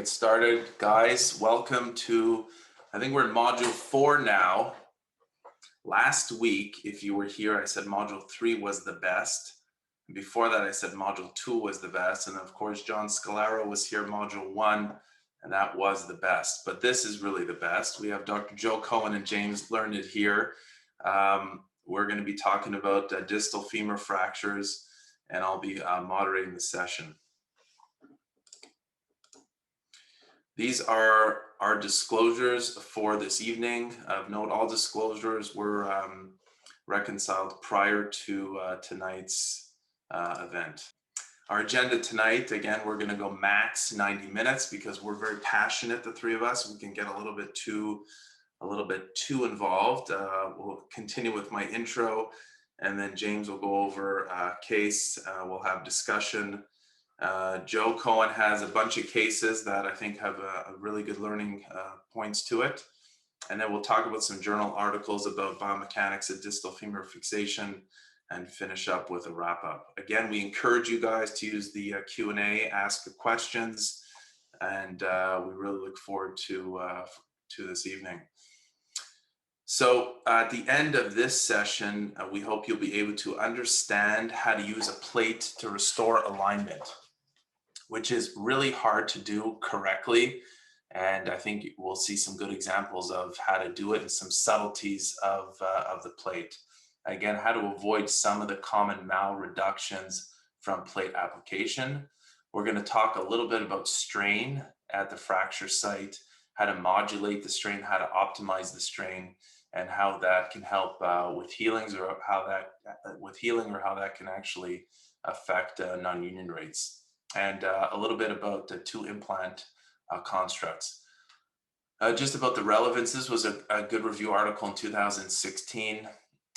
get started. Guys, welcome to, I think we're in module 4 now. Last week, if you were here, I said module 3 was the best. Before that, I said module 2 was the best. And of course, John Scalaro was here, module 1, and that was the best. But this is really the best. We have Dr. Joe Cohen and James Learned here. We're going to be talking about distal femur fractures, and I'll be moderating the session. These are our disclosures for this evening. Of note, all disclosures were reconciled prior to tonight's event. Our agenda tonight, again, we're going to go max 90 minutes because we're very passionate, the three of us. We can get a little bit too involved. We'll continue with my intro, and then James will go over a case. We'll have discussion. Joe Cohen has a bunch of cases that I think have a really good learning points to it. And then we'll talk about some journal articles about biomechanics of distal femur fixation and finish up with a wrap up. Again, we encourage you guys to use the Q&A, ask the questions, and we really look forward to this evening. So at the end of this session, we hope you'll be able to understand how to use a plate to restore alignment, which is really hard to do correctly. And I think we'll see some good examples of how to do it and some subtleties of the plate. Again, how to avoid some of the common malreductions from plate application. We're going to talk a little bit about strain at the fracture site, how to modulate the strain, how to optimize the strain, and how that can help with healings, or how that can actually affect non-union rates. And a little bit about the 2 implant constructs. Just about the relevance, this was a good review article in 2016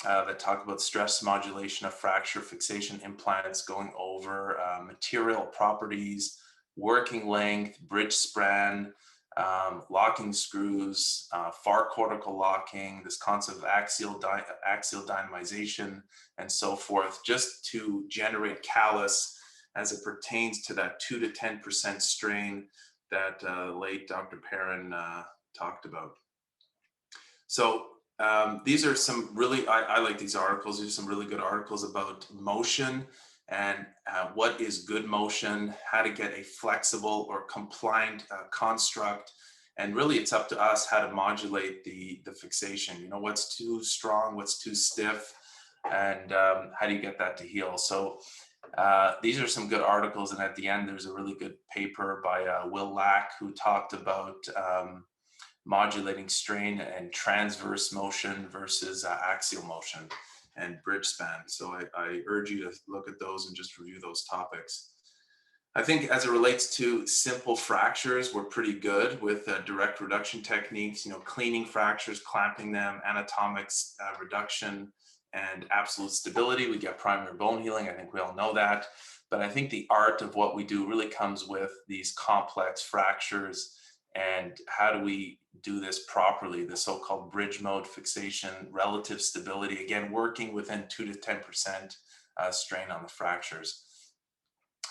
that talked about stress modulation of fracture fixation implants, going over material properties, working length, bridge span, locking screws, far cortical locking, this concept of axial dynamization, and so forth, just to generate callus as it pertains to that 2 to 10% strain that late Dr. Perrin talked about. So these are some really, I like these articles. These are some really good articles about motion and what is good motion, how to get a flexible or compliant construct. And really it's up to us how to modulate the fixation. You know, what's too strong, what's too stiff, and how do you get that to heal? So these are some good articles, and at the end there's a really good paper by Will Lack, who talked about modulating strain and transverse motion versus axial motion and bridge span. So I urge you to look at those and just review those topics. I think as it relates to simple fractures, we're pretty good with direct reduction techniques, you know, cleaning fractures, clamping them, anatomics, reduction, and absolute stability. We get primary bone healing. I think we all know that. But I think the art of what we do really comes with these complex fractures, and how do we do this properly, the so-called bridge mode fixation, relative stability, again, working within 2 to 10% strain on the fractures.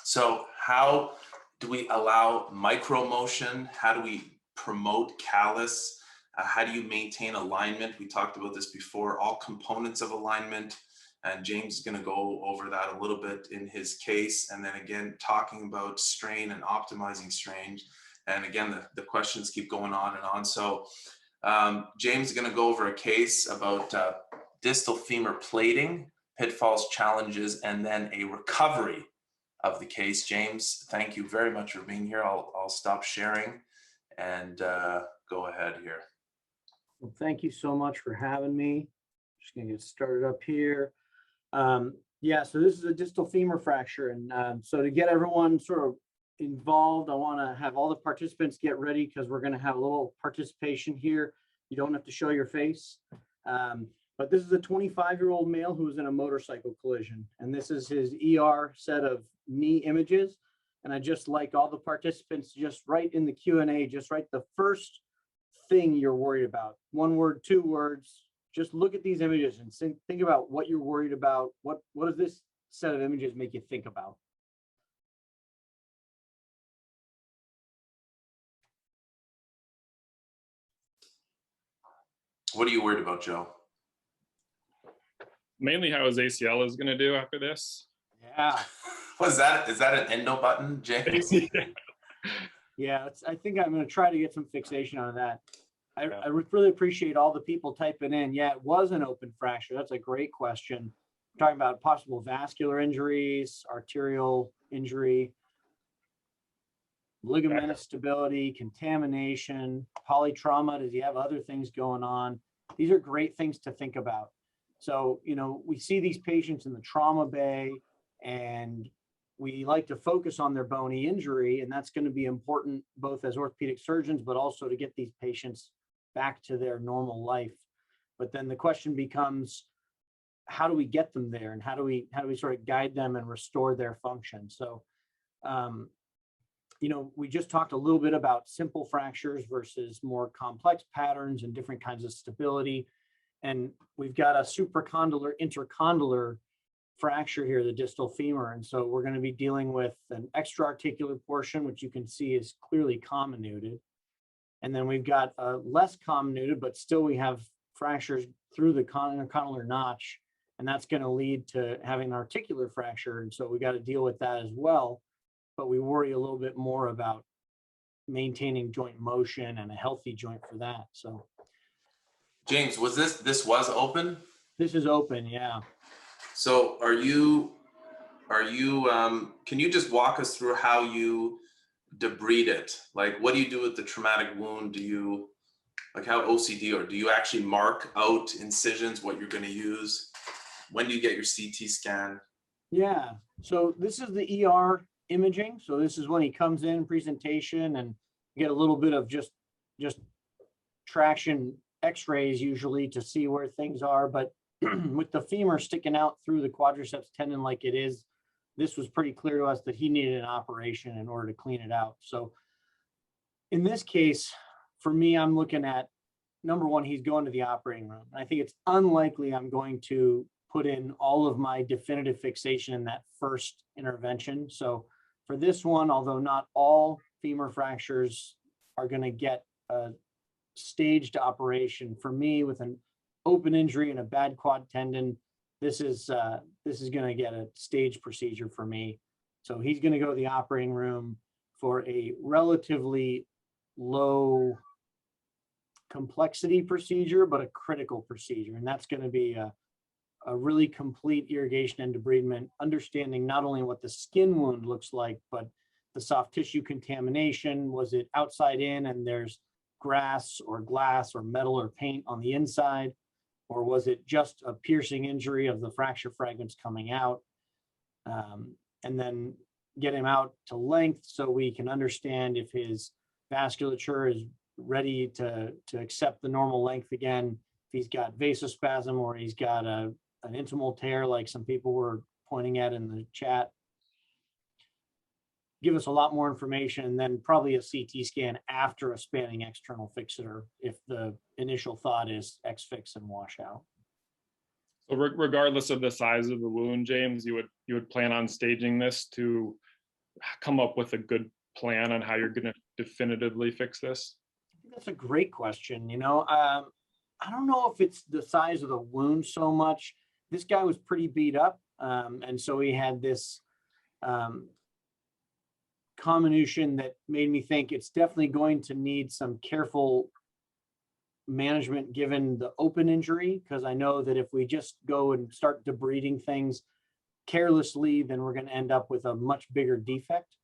So how do we allow micro motion? How do we promote callus? How do you maintain alignment? We talked about this before, all components of alignment, and James is going to go over that a little bit in his case, and then again talking about strain and optimizing strain. And again, the questions keep going on and on. So James is going to go over a case about distal femur plating, pitfalls, challenges, and then a recovery of the case. James, thank you very much for being here. I'll stop sharing and go ahead here. Well, thank you so much for having me. Just going to get started up here. Yeah, so this is a distal femur fracture. And so to get everyone sort of involved, I want to have all the participants get ready because we're going to have a little participation here. You don't have to show your face. But this is a 25-year-old male who was in a motorcycle collision. And this is his ER set of knee images. And I just like all the participants just write in the Q&A, just write the first thing you're worried about. 1 word, 2 words. Just look at these images and think about what you're worried about. What does this set of images make you think about? What are you worried about, Joe? Mainly how his ACL is going to do after this. Yeah. Is that an endo button, James? Yeah, I think I'm going to try to get some fixation on that. Yeah. I really appreciate all the people typing in. Yeah, it was an open fracture. That's a great question. We're talking about possible vascular injuries, arterial injury, ligament instability, contamination, polytrauma. Does he have other things going on? These are great things to think about. So, you know, we see these patients in the trauma bay, and we like to focus on their bony injury, and that's going to be important both as orthopedic surgeons, but also to get these patients back to their normal life. But then the question becomes, how do we get them there, and how do we sort of guide them and restore their function? So, you know, we just talked a little bit about simple fractures versus more complex patterns and different kinds of stability. And we've got a supracondylar intercondylar fracture here, the distal femur. And so we're going to be dealing with an extra-articular portion, which you can see is clearly comminuted. And then we've got a less comminuted, but still we have fractures through the intercondylar notch. And that's going to lead to having an articular fracture. And so we got to deal with that as well. But we worry a little bit more about maintaining joint motion and a healthy joint for that. So, James, was this was open? this is open, yeah. So can you just walk us through how you debride it? Like, what do you do with the traumatic wound? Do you, like, how OCD, or do you actually mark out incisions, what you're going to use? When do you get your CT scan? Yeah, so this is the ER imaging. So this is when he comes in presentation, and you get a little bit of just traction x-rays usually to see where things are. But with the femur sticking out through the quadriceps tendon like it is, this was pretty clear to us that he needed an operation in order to clean it out. So in this case, for me, I'm looking at, number one, he's going to the operating room. I think it's unlikely I'm going to put in all of my definitive fixation in that first intervention. So for this one, although not all femur fractures are going to get a staged operation, for me, with an open injury and a bad quad tendon, this is going to get a staged procedure for me. So he's going to go to the operating room for a relatively low complexity procedure, but a critical procedure. And that's going to be a really complete irrigation and debridement, understanding not only what the skin wound looks like, but the soft tissue contamination. Was it outside in and there's grass or glass or metal or paint on the inside? Or was it just a piercing injury of the fracture fragments coming out? And then get him out to length so we can understand if his vasculature is ready to accept the normal length again, if he's got vasospasm or he's got an intimal tear like some people were pointing at in the chat. Give us a lot more information, and then probably a CT scan after a spanning external fixator if the initial thought is X-fix and washout. So regardless of the size of the wound, James, you would plan on staging this to come up with a good plan on how you're going to definitively fix this? I think that's a great question. You know, I don't know if it's the size of the wound so much. This guy was pretty beat up, and so he had this comminution that made me think it's definitely going to need some careful management given the open injury, because I know that if we just go and start debriding things carelessly, then we're going to end up with a much bigger defect.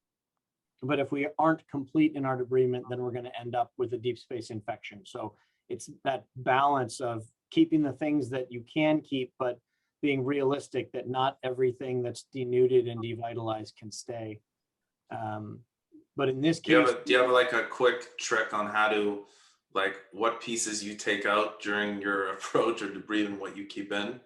But if we aren't complete in our debridement, then we're going to end up with a deep space infection. So it's that balance of keeping the things that you can keep, but being realistic that not everything that's denuded and devitalized can stay. But in this case, do you have like a quick trick on how to, like, what pieces you take out during your approach or debris and what you keep in?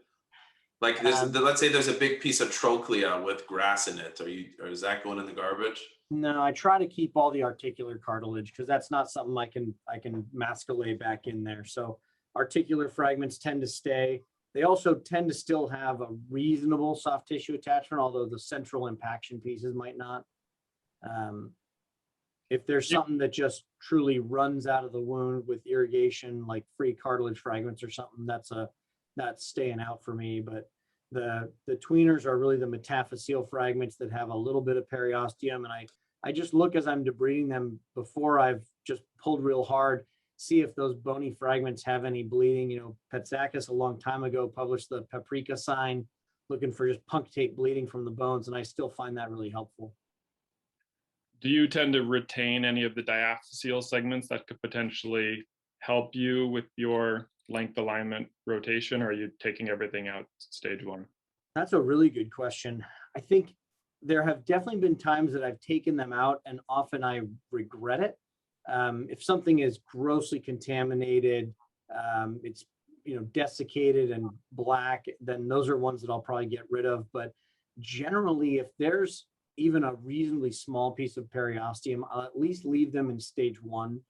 Like, let's say there's a big piece of trochlea with grass in it. Or is that going in the garbage? No, I try to keep all the articular cartilage because that's not something I can masculate back in there. So articular fragments tend to stay. They also tend to still have a reasonable soft tissue attachment, although the central impaction pieces might not. If there's Yep. something that just truly runs out of the wound with irrigation, like free cartilage fragments or something, that's staying out for me. But the tweeners are really the metaphyseal fragments that have a little bit of periosteum, and I just look as I'm debriding them before I've just pulled real hard, see if those bony fragments have any bleeding. You know, Petzakis a long time ago published the paprika sign, looking for just punctate bleeding from the bones, and I still find that really helpful. Do you tend to retain any of the diaphyseal segments that could potentially help you with your length alignment rotation, or are you taking everything out stage one? That's a really good question. I think there have definitely been times that I've taken them out, and often I regret it. If something is grossly contaminated, it's desiccated and black, then those are ones that I'll probably get rid of. But generally, if there's even a reasonably small piece of periosteum, I'll at least leave them in stage one,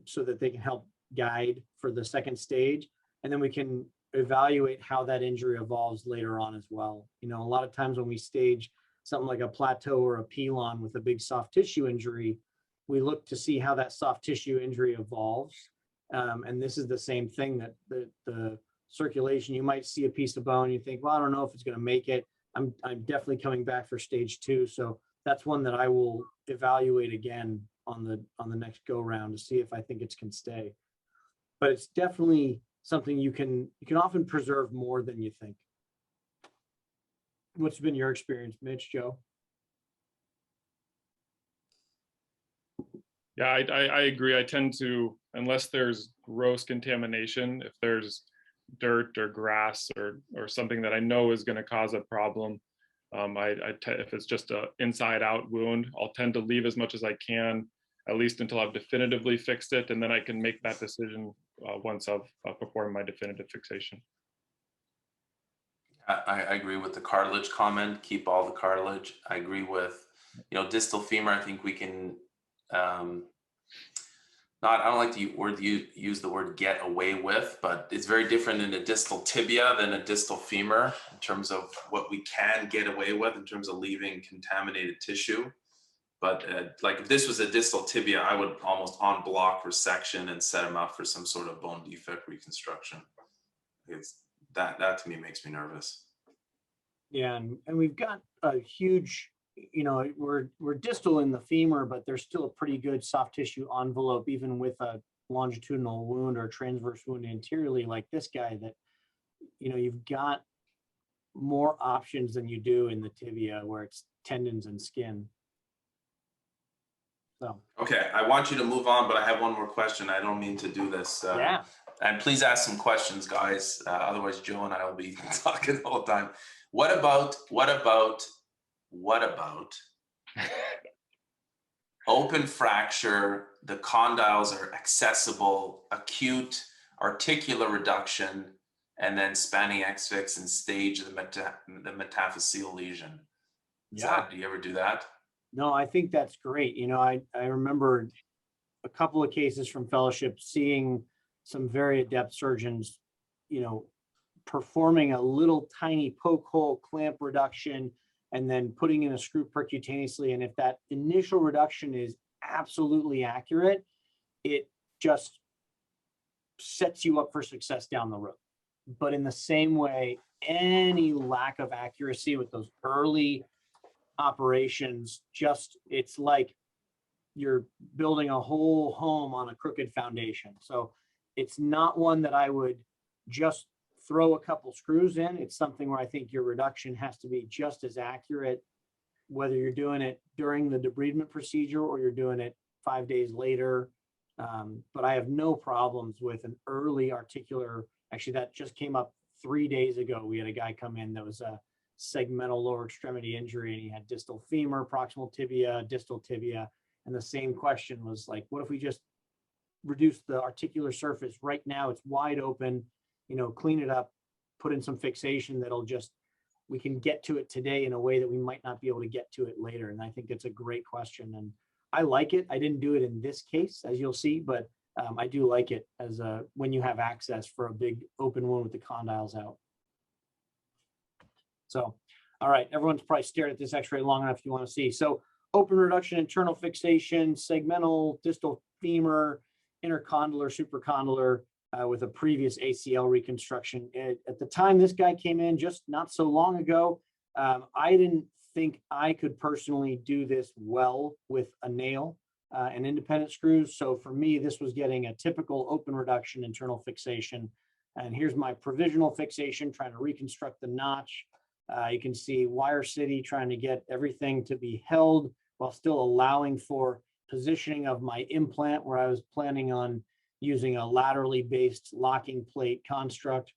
so that they can help guide for the second stage. And then we can evaluate how that injury evolves later on as well. You know, a lot of times when we stage something like a plateau or a pilon with a big soft tissue injury, we look to see how that soft tissue injury evolves. And this is the same thing, that the circulation, you might see a piece of bone, you think, well, I don't know if it's going to make it. I'm definitely coming back for stage two. So that's one that I will evaluate again on the next go round to see if I think it can stay. But it's definitely something you can often preserve more than you think. What's been your experience, Mitch, Joe? Yeah, I agree. I tend to, unless there's gross contamination, if there's dirt or grass or something that I know is going to cause a problem, if it's just a inside out wound, I'll tend to leave as much as I can, at least until I've definitively fixed it, and then I can make that decision once I've performed my definitive fixation. I agree with the cartilage comment. Keep all the cartilage. I agree with, distal femur. I think we can, I don't like to use the word get away with, but it's very different in a distal tibia than a distal femur in terms of what we can get away with in terms of leaving contaminated tissue. But like if this was a distal tibia, I would almost on block resection and set him up for some sort of bone defect reconstruction. That to me makes me nervous. Yeah, and we've got a huge, we're distal in the femur, but there's still a pretty good soft tissue envelope, even with a longitudinal wound or transverse wound anteriorly, like this guy, that, you've got more options than you do in the tibia where it's tendons and skin. So. Okay, I want you to move on, but I have one more question. I don't mean to do this. Yeah. And please ask some questions, guys. Otherwise, Joe and I will be talking the whole time. What about open fracture? The condyles are accessible, acute articular reduction, and then spanning X-fix and stage the metaphyseal lesion. Do you ever do that? No, I think that's great. I remember a couple of cases from fellowship seeing some very adept surgeons, performing a little tiny poke hole clamp reduction and then putting in a screw percutaneously. And if that initial reduction is absolutely accurate, it just sets you up for success down the road. But in the same way, any lack of accuracy with those early operations, it's like you're building a whole home on a crooked foundation. So it's not one that I would just throw a couple screws in. It's something where I think your reduction has to be just as accurate, whether you're doing it during the debridement procedure or you're doing it 5 days later. But I have no problems with an early articular. Actually, that just came up 3 days ago. We had a guy come in that was a segmental lower extremity injury, and he had distal femur, proximal tibia, distal tibia. And the same question was like, what if we just reduce the articular surface right now? It's wide open, clean it up, put in some fixation we can get to it today in a way that we might not be able to get to it later. And I think it's a great question, and I like it. I didn't do it in this case, as you'll see, but I do like it as when you have access for a big open wound with the condyles out. So, all right, everyone's probably stared at this x-ray long enough you want to see. So open reduction, internal fixation, segmental distal femur, intercondylar, supracondylar, with a previous ACL reconstruction. At the time this guy came in, just not so long ago, I didn't think I could personally do this well with a nail and independent screws. So for me, this was getting a typical open reduction, internal fixation. And here's my provisional fixation, trying to reconstruct the notch. You can see Wire City trying to get everything to be held while still allowing for positioning of my implant, where I was planning on using a laterally based locking plate construct.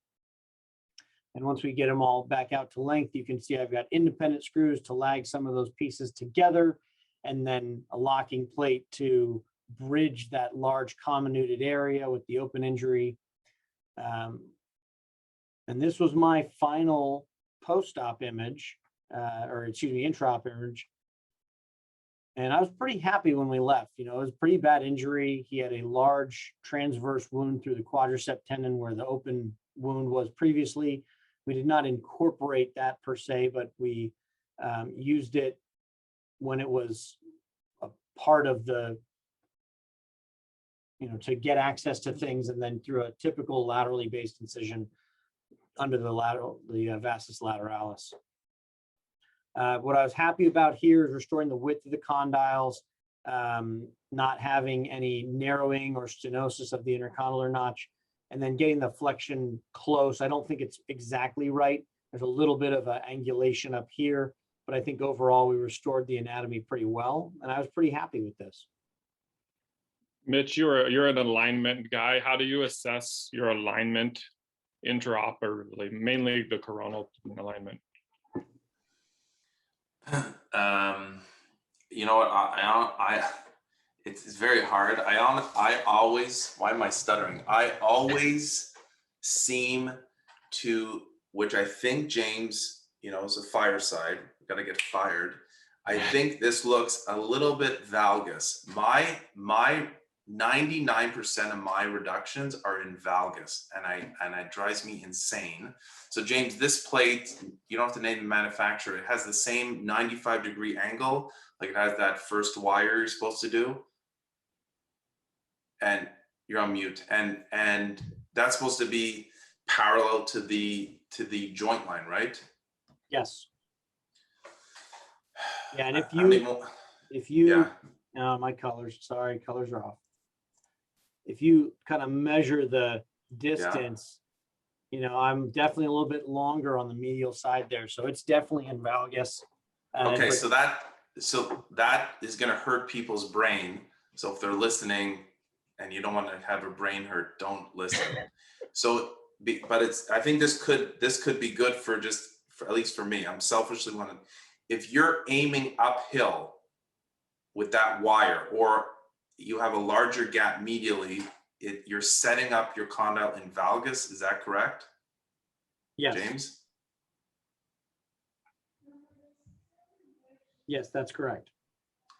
And once we get them all back out to length, you can see I've got independent screws to lag some of those pieces together, and then a locking plate to bridge that large comminuted area with the open injury. And this was my final post-op image, or excuse me, intra-op image. And I was pretty happy when we left. You know, it was a pretty bad injury. He had a large transverse wound through the quadricep tendon where the open wound was previously. We did not incorporate that per se, but we used it when it was a part of the, you know, to get access to things, and then through a typical laterally based incision under the vastus lateralis. What I was happy about here is restoring the width of the condyles, not having any narrowing or stenosis of the intercondylar notch, and then getting the flexion close. I don't think it's exactly right. There's a little bit of an angulation up here, but I think overall we restored the anatomy pretty well, and I was pretty happy with this. Mitch, you're an alignment guy. How do you assess your alignment intraoperatively, mainly the coronal alignment? You know what, it's very hard. I always, why am I stuttering? I always seem to, which I think James, you know, is a fireside, got to get fired. I think this looks a little bit valgus. My 99% of my reductions are in valgus, and it drives me insane. So James, this plate, you don't have to name the manufacturer. It has the same 95-degree angle, like it has that first wire you're supposed to do. And you're on mute. And that's supposed to be parallel to the joint line, right? Yes. Yeah, and my colors, sorry, colors are off. If you kind of measure the distance, you know, I'm definitely a little bit longer on the medial side there, so it's definitely in valgus. Okay, so that is going to hurt people's brain. So if they're listening and you don't want to have a brain hurt, don't listen. So, but I think this could be good for at least for me. I'm selfishly wanting, if you're aiming uphill with that wire, or you have a larger gap medially, you're setting up your condyle in valgus. Is that correct? Yes. James? Yes, that's correct.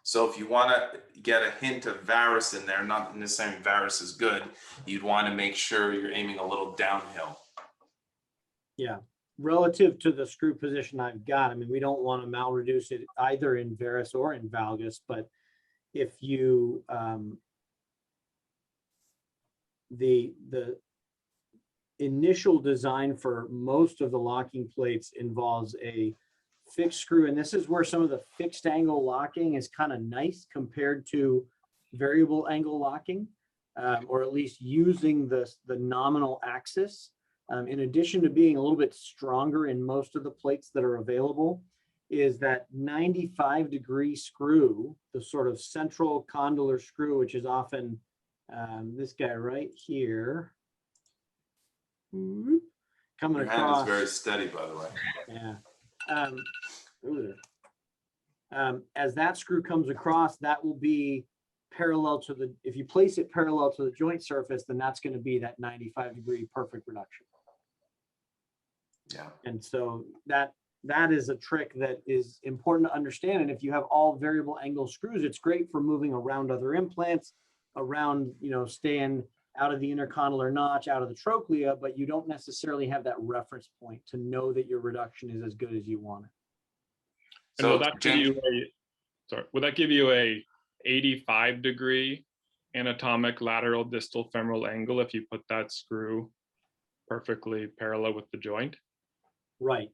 So if you want to get a hint of varus in there, not necessarily varus is good, you'd want to make sure you're aiming a little downhill. Yeah. Relative to the screw position I've got, I mean, we don't want to malreduce it either in varus or in valgus, but if you, the initial design for most of the locking plates involves a fixed screw, and this is where some of the fixed angle locking is kind of nice compared to variable angle locking, or at least using the nominal axis. In addition to being a little bit stronger in most of the plates that are available, is that 95-degree screw, the sort of central condylar screw, which is often this guy right here, coming Your across. Your hand is very steady, by the way. Yeah. As that screw comes across, that will be parallel to the, if you place it parallel to the joint surface, then that's going to be that 95-degree perfect reduction. Yeah. And so that is a trick that is important to understand. And if you have all variable angle screws, it's great for moving around other implants, around, you know, staying out of the intercondylar notch, out of the trochlea, but you don't necessarily have that reference point to know that your reduction is as good as you want it. And so will that give you sorry, would that give you a 85-degree anatomic lateral distal femoral angle if you put that screw perfectly parallel with the joint? Right.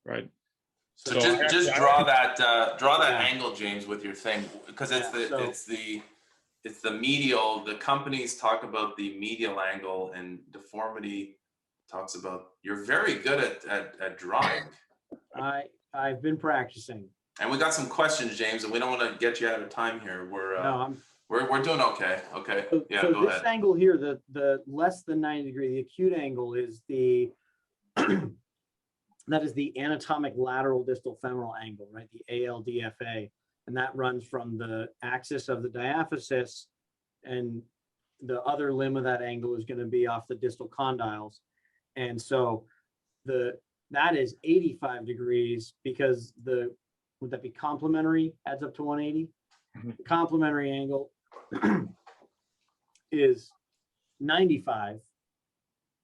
Right. So just draw that angle, James, with your thing, because it's the medial. The companies talk about the medial angle, and deformity talks about. You're very good at drawing. I've been practicing. And we got some questions, James, and we don't want to get you out of time here. We're doing okay. Okay. So, Yeah, so go this ahead. angle here, the less than 90 degree, the acute angle is the that is the anatomic lateral distal femoral angle, right? The ALDFA, and that runs from the axis of the diaphysis, and the other limb of that angle is going to be off the distal condyles, and so that is 85 degrees because would that be complementary adds up to 180? Mm-hmm. The complementary angle is 95,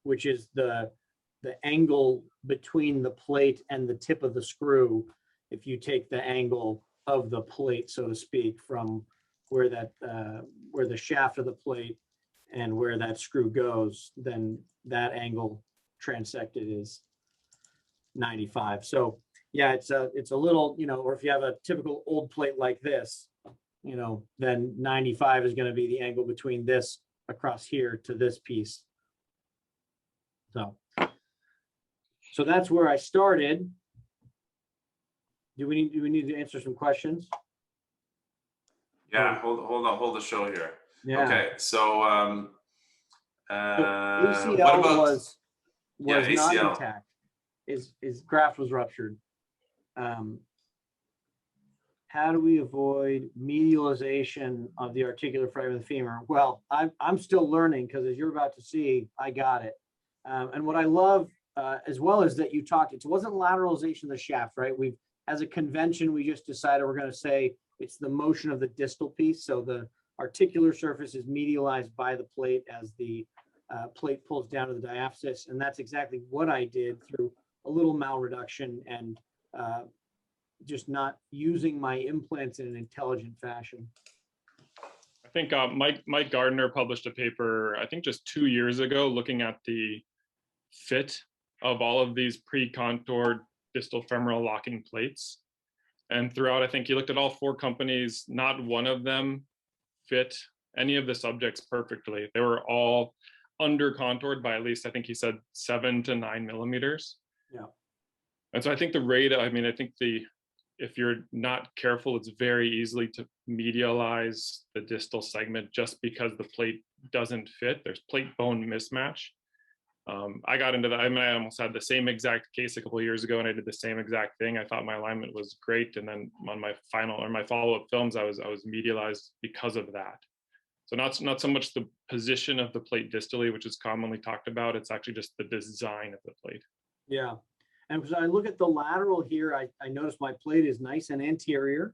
which is the angle between the plate and the tip of the screw. If you take the angle of the plate, so to speak, from where the shaft of the plate and where that screw goes, then that angle transected is 95. So yeah, it's a little, or if you have a typical old plate like this, then 95 is going to be the angle between this across here to this piece. So that's where I started. Do we need to answer some questions? Yeah, hold the show here. Yeah. Okay, so ACL what about was not ACL. intact. His graft was ruptured. How do we avoid medialization of the articular fragment of the femur? Well, I'm still learning, because as you're about to see, I got it. And what I love as well is that you talked, it wasn't lateralization of the shaft, right? As a convention, we just decided we're going to say it's the motion of the distal piece. So the articular surface is medialized by the plate as the plate pulls down to the diaphysis. And that's exactly what I did through a little malreduction and just not using my implants in an intelligent fashion. I think Mike Gardner published a paper, I think just 2 years ago, looking at the fit of all of these pre-contoured distal femoral locking plates. And throughout, I think he looked at all 4 companies, not one of them fit any of the subjects perfectly. They were all under contoured by at least, I think he said 7 to 9 millimeters. Yeah. And so I think if you're not careful, it's very easily to medialize the distal segment just because the plate doesn't fit. There's plate bone mismatch. I got into that. I mean, I almost had the same exact case a couple of years ago, and I did the same exact thing. I thought my alignment was great, and then on my follow-up films, I was medialized because of that. So not so much the position of the plate distally, which is commonly talked about. It's actually just the design of the plate. Yeah. And as I look at the lateral here, I notice my plate is nice and anterior.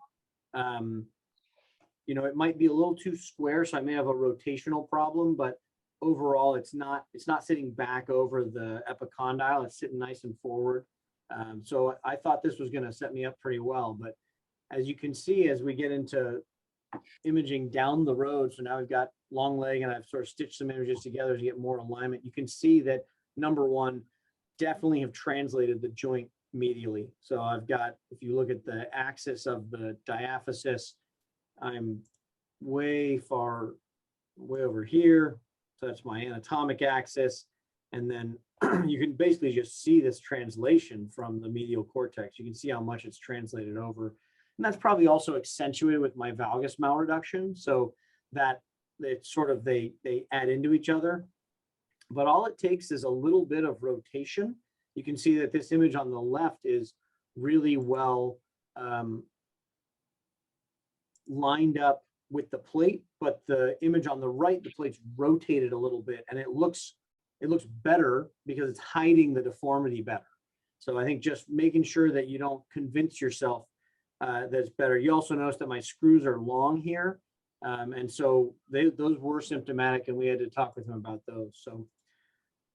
It might be a little too square, so I may have a rotational problem, but overall it's not sitting back over the epicondyle. It's sitting nice and forward. So I thought this was going to set me up pretty well, but as you can see, as we get into imaging down the road, so now we've got long leg and I've sort of stitched some images together to get more alignment. You can see that number one, definitely have translated the joint medially. So I've got, if you look at the axis of the diaphysis, I'm way over here. So that's my anatomic axis. And then you can basically just see this translation from the medial cortex. You can see how much it's translated over. And that's probably also accentuated with my valgus malreduction. So that it's sort of, they add into each other. But all it takes is a little bit of rotation. You can see that this image on the left is really well lined up with the plate, but the image on the right, the plate's rotated a little bit, and it looks better because it's hiding the deformity better. So I think just making sure that you don't convince yourself that it's better. You also notice that my screws are long here, and so those were symptomatic, and we had to talk with him about those. So.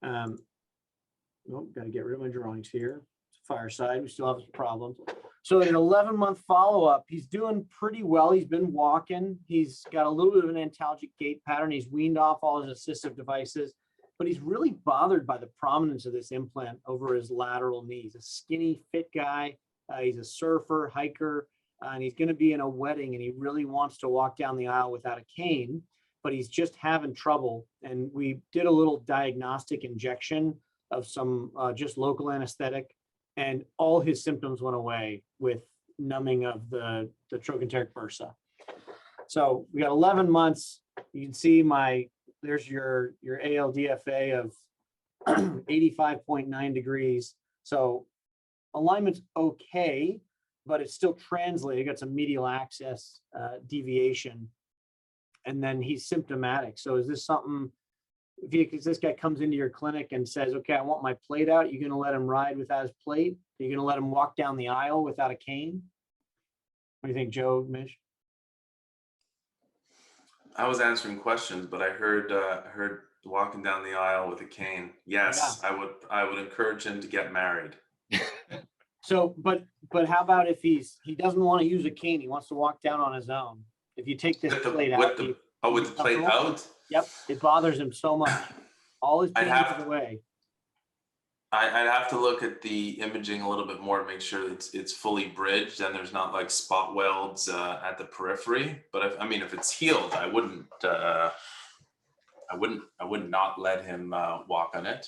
Got to get rid of my drawings here. It's Fireside. We still have some problems. So at an 11-month follow-up, he's doing pretty well. He's been walking. He's got a little bit of an antalgic gait pattern. He's weaned off all his assistive devices, but he's really bothered by the prominence of this implant over his lateral knee. He's a skinny, fit guy. He's a surfer, hiker, and he's going to be in a wedding, and he really wants to walk down the aisle without a cane, but he's just having trouble. And we did a little diagnostic injection of some just local anesthetic, and all his symptoms went away with numbing of the trochanteric bursa. So we got 11 months. You can see there's your ALDFA of 85.9 degrees. So alignment's okay, but it's still translated. Got some medial axis deviation, and then he's symptomatic. So is this something, if this guy comes into your clinic and says, okay, I want my plate out, you're going to let him ride without his plate? You're going to let him walk down the aisle without a cane? What do you think, Joe, Mish? I was answering questions, but I heard walking down the aisle with a cane. Yes, yeah. I would encourage him to get married. So, but how about if he doesn't want to use a cane, he wants to walk down on his own? If you take this plate out, with the plate out? Yep, it bothers him so much. All his pain is away. I'd have to look at the imaging a little bit more to make sure it's fully bridged and there's not like spot welds at the periphery. But if it's healed, I wouldn't not let him walk on it.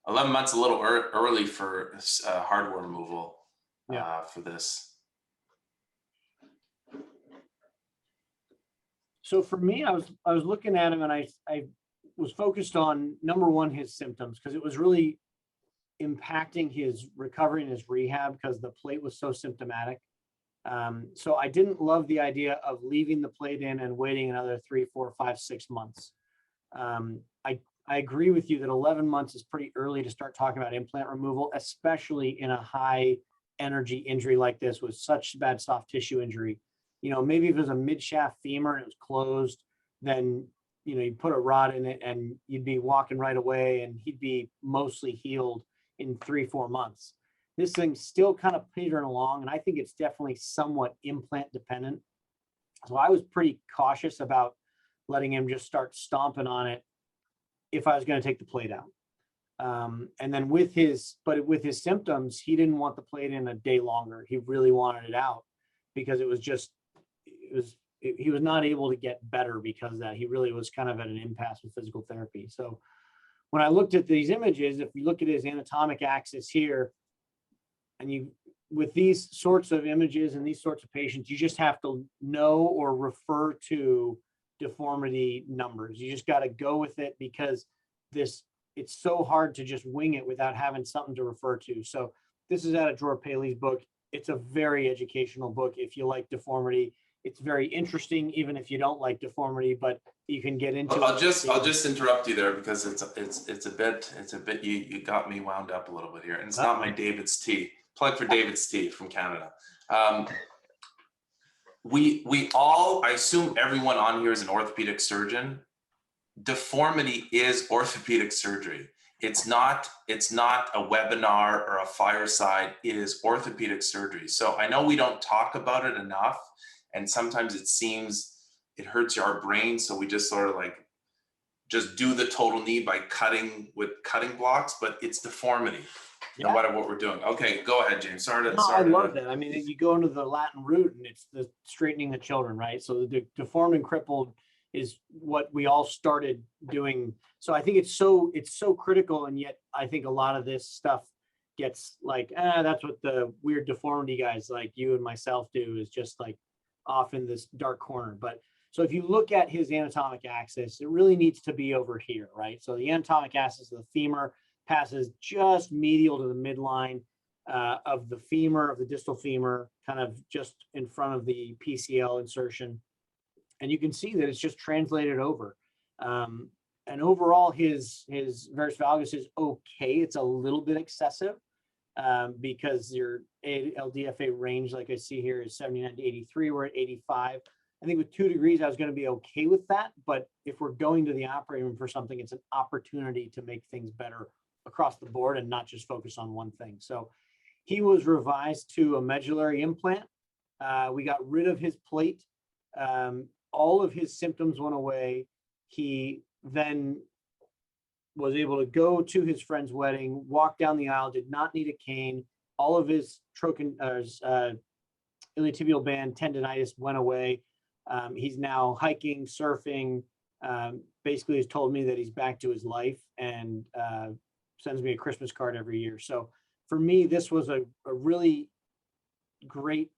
11 months a little early for hardware removal for this. So for me, I was looking at him, and I was focused on, number one, his symptoms, because it was really impacting his recovery and his rehab because the plate was so symptomatic. So I didn't love the idea of leaving the plate in and waiting another 3, 4, 5, 6 months. I agree with you that 11 months is pretty early to start talking about implant removal, especially in a high energy injury like this with such bad soft tissue injury. Maybe if it was a mid-shaft femur and it was closed, then you put a rod in it and you'd be walking right away and he'd be mostly healed in 3, 4 months. This thing's still kind of petering along, and I think it's definitely somewhat implant dependent. So I was pretty cautious about letting him just start stomping on it if I was going to take the plate out. And then with his symptoms, he didn't want the plate in a day longer. He really wanted it out because he was not able to get better because of that. He really was kind of at an impasse with physical therapy. So when I looked at these images, if you look at his anatomic axis here, and with these sorts of images and these sorts of patients, you just have to know or refer to deformity numbers. You just got to go with it because it's so hard to just wing it without having something to refer to. So this is out of Dror Paley's book. It's a very educational book if you like deformity. It's very interesting, even if you don't like deformity, but you can get into. I'll just interrupt you there because it's a bit you got me wound up a little bit here, and it's not my David's tea. Plug for David's tea from Canada. We all, I assume everyone on here is an orthopedic surgeon. Deformity is orthopedic surgery. It's not a webinar or a fireside. It is orthopedic surgery. So I know we don't talk about it enough, and sometimes it seems it hurts our brain. So we just sort of just do the total knee by cutting with cutting blocks, but it's deformity. No matter what we're doing. Okay, go ahead, James. I love that. I mean, you go into the Latin root and it's the straightening the children, right? So the deformed and crippled is what we all started doing. So I think it's so critical, and yet I think a lot of this stuff gets that's what the weird deformity guys like you and myself do, is just off in this dark corner. But so if you look at his anatomic axis, it really needs to be over here, right? So the anatomic axis of the femur passes just medial to the midline of the femur, of the distal femur, kind of just in front of the PCL insertion. And you can see that it's just translated over. And overall, his varus valgus is okay. It's a little bit excessive because your LDFA range, like I see here, is 79 to 83. We're at 85. I think with 2 degrees, I was going to be okay with that. But if we're going to the operating room for something, it's an opportunity to make things better across the board and not just focus on one thing. So He was revised to a medullary implant. We got rid of his plate. All of his symptoms went away. He then was able to go to his friend's wedding, walk down the aisle, did not need a cane. All of his iliotibial band tendonitis went away. He's now hiking, surfing, basically has told me that he's back to his life, and sends me a Christmas card every year. So for me, this was a really great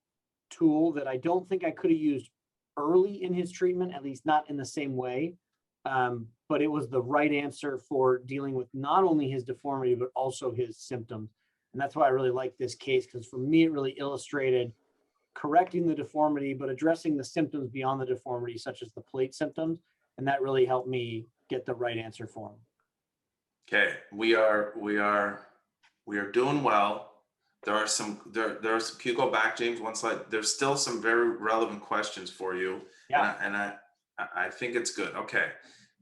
tool that I don't think I could have used early in his treatment, at least not in the same way. But it was the right answer for dealing with not only his deformity, but also his symptoms. And that's why I really like this case, because for me, it really illustrated correcting the deformity, but addressing the symptoms beyond the deformity, such as the plate symptoms. And that really helped me get the right answer for him. Okay, we are doing well. There are some, there's, can you go back, James, one slide? There's still some very relevant questions for you. Yeah. And I think it's good. Okay.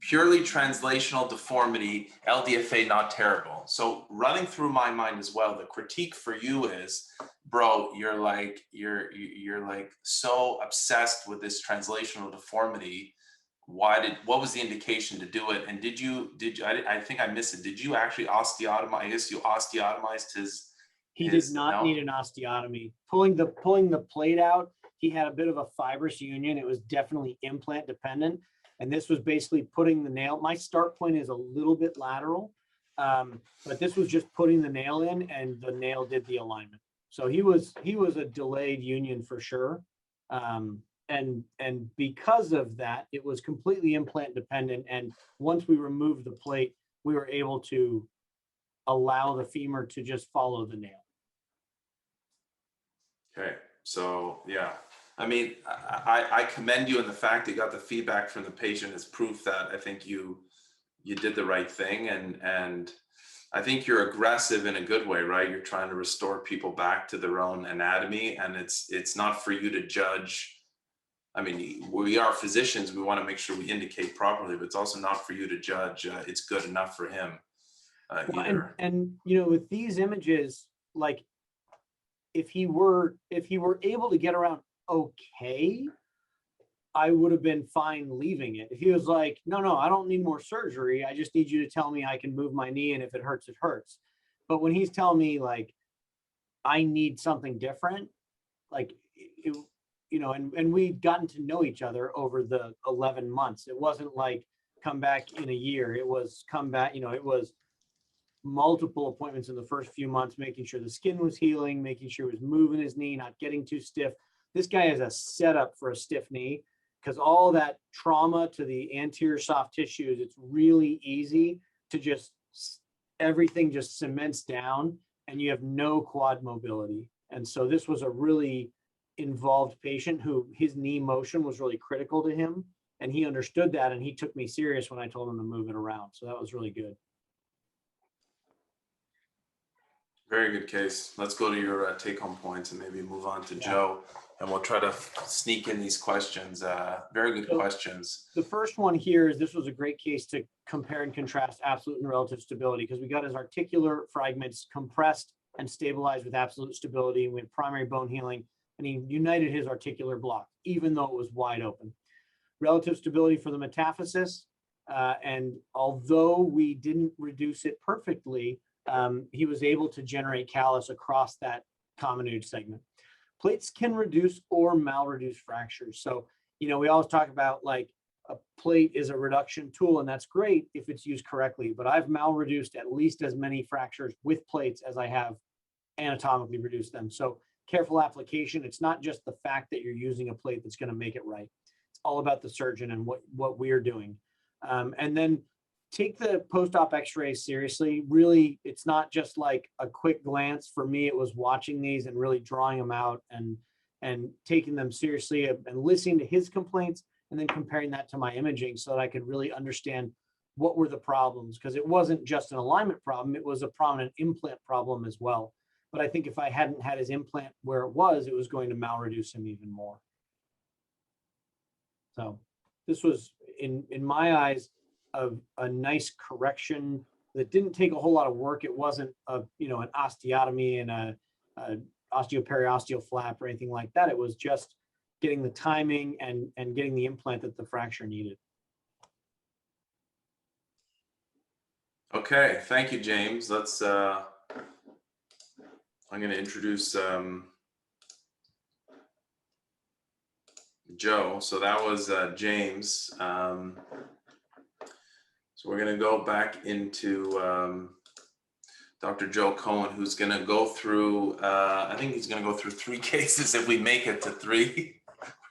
Purely translational deformity, LDFA not terrible. So running through my mind as well, the critique for you is, bro, you're like so obsessed with this translational deformity. What was the indication to do it? And I think I missed it. Did you actually osteotomize? I guess you osteotomized his. He did not need an osteotomy. Pulling the plate out, he had a bit of a fibrous union. It was definitely implant dependent. And this was basically putting the nail. My start point is a little bit lateral, but this was just putting the nail in, and the nail did the alignment. So he was a delayed union for sure. And because of that, it was completely implant dependent. And once we removed the plate, we were able to allow the femur to just follow the nail. Okay, so yeah, I mean, I commend you in the fact that you got the feedback from the patient as proof that I think you did the right thing, and I think you're aggressive in a good way, right? You're trying to restore people back to their own anatomy, and it's not for you to judge. I mean, we are physicians, we want to make sure we indicate properly, but it's also not for you to judge it's good enough for him. And you know, with these images, like if he were able to get around okay, I would have been fine leaving it. If he was like, no, I don't need more surgery, I just need you to tell me I can move my knee, and if it hurts, it hurts. But when he's telling me like I need something different, like it, you know, and we'd gotten to know each other over the 11 months. It wasn't like come back in a year. It was come back, you know, it was multiple appointments in the first few months, making sure the skin was healing, making sure he was moving his knee, not getting too stiff. This guy is a setup for a stiff knee, because all that trauma to the anterior soft tissues, it's really easy to just, everything just cements down and you have no quad mobility. And so this was a really involved patient who his knee motion was really critical to him, and he understood that, and he took me serious when I told him to move it around. So that was really good. Very good case. Let's go to your take-home points and maybe move on to Joe, and we'll try to sneak in these questions. Very good questions. The first one here is, this was a great case to compare and contrast absolute and relative stability, because we got his articular fragments compressed and stabilized with absolute stability, and we had primary bone healing, and he united his articular block, even though it was wide open. Relative stability for the metaphysis, and although we didn't reduce it perfectly, he was able to generate callus across that comminuted segment. Plates can reduce or malreduce fractures. So, you know, we always talk about like a plate is a reduction tool, and that's great if it's used correctly, but I've malreduced at least as many fractures with plates as I have anatomically reduced them. So careful application. It's not just the fact that you're using a plate that's going to make it right. It's all about the surgeon and what we're doing. And then take the post-op x-rays seriously. Really, it's not just like a quick glance. For me, it was watching these and really drawing them out and taking them seriously and listening to his complaints, and then comparing that to my imaging so that I could really understand what were the problems, because it wasn't just an alignment problem, it was a prominent implant problem as well. But I think if I hadn't had his implant where it was going to malreduce him even more. So this was, in my eyes, a nice correction that didn't take a whole lot of work. It wasn't an osteotomy and osteoperiosteo flap or anything like that. It was just getting the timing and getting the implant that the fracture needed. Okay, thank you, James. Let's, I'm going to introduce Joe. So that was James. So we're going to go back into Dr. Joe Cohen, who's going to go through, I think he's going to go through 3 cases if we make it to 3.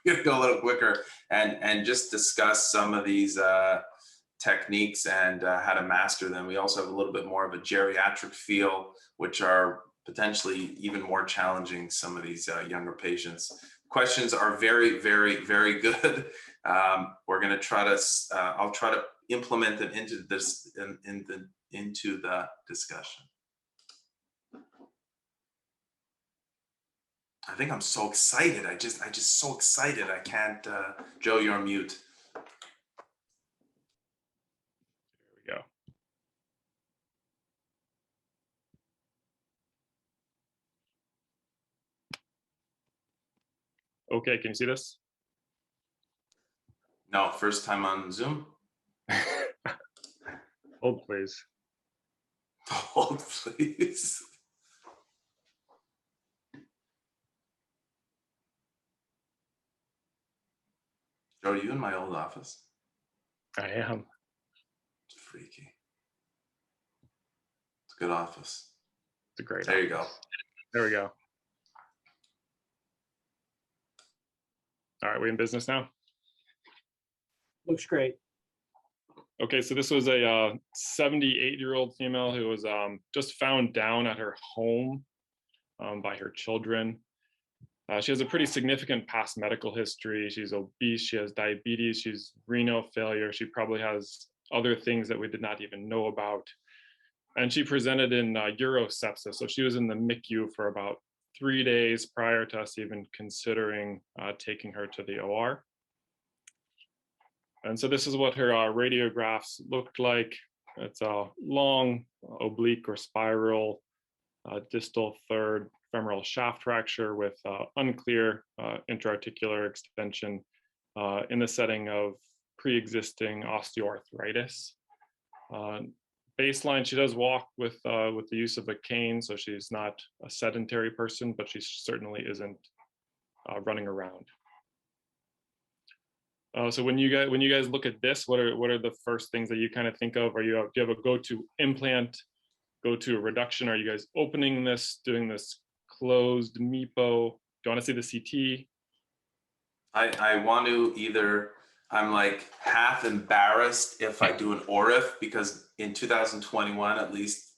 We're going to go a little quicker and just discuss some of these techniques and how to master them. We also have a little bit more of a geriatric feel, which are potentially even more challenging, some of these younger patients. Questions are very, very, very good. We're going to try to, I'll try to implement them into this, into the discussion. I think I'm so excited. I just so excited. I can't, Joe, you're on mute. There we go. Okay, can you see this? No, first time on Zoom. Hold, please. Hold, please. Joe, are you in my old office? I am. It's freaky. It's a good office. It's a great. There you go. There we go. All right, we in business now? Looks great. Okay, so this was a 78-year-old female who was just found down at her home by her children. She has a pretty significant past medical history. She's obese, she has diabetes, she's renal failure. She probably has other things that we did not even know about. And she presented in urosepsis. So she was in the MICU for about 3 days prior to us even considering taking her to the OR. And so this is what her radiographs looked like. It's a long oblique or spiral distal third femoral shaft fracture with unclear intra-articular extension in the setting of pre-existing osteoarthritis. Baseline, she does walk with the use of a cane, so she's not a sedentary person, but she certainly isn't running around. So when you guys look at this, what are the first things that you kind of think of? Do you have a go-to implant, go-to reduction? Are you guys opening this, doing this closed MIPO? Do you want to see the CT? I want to either, I'm like half embarrassed if I do an ORIF, because in 2021, at least,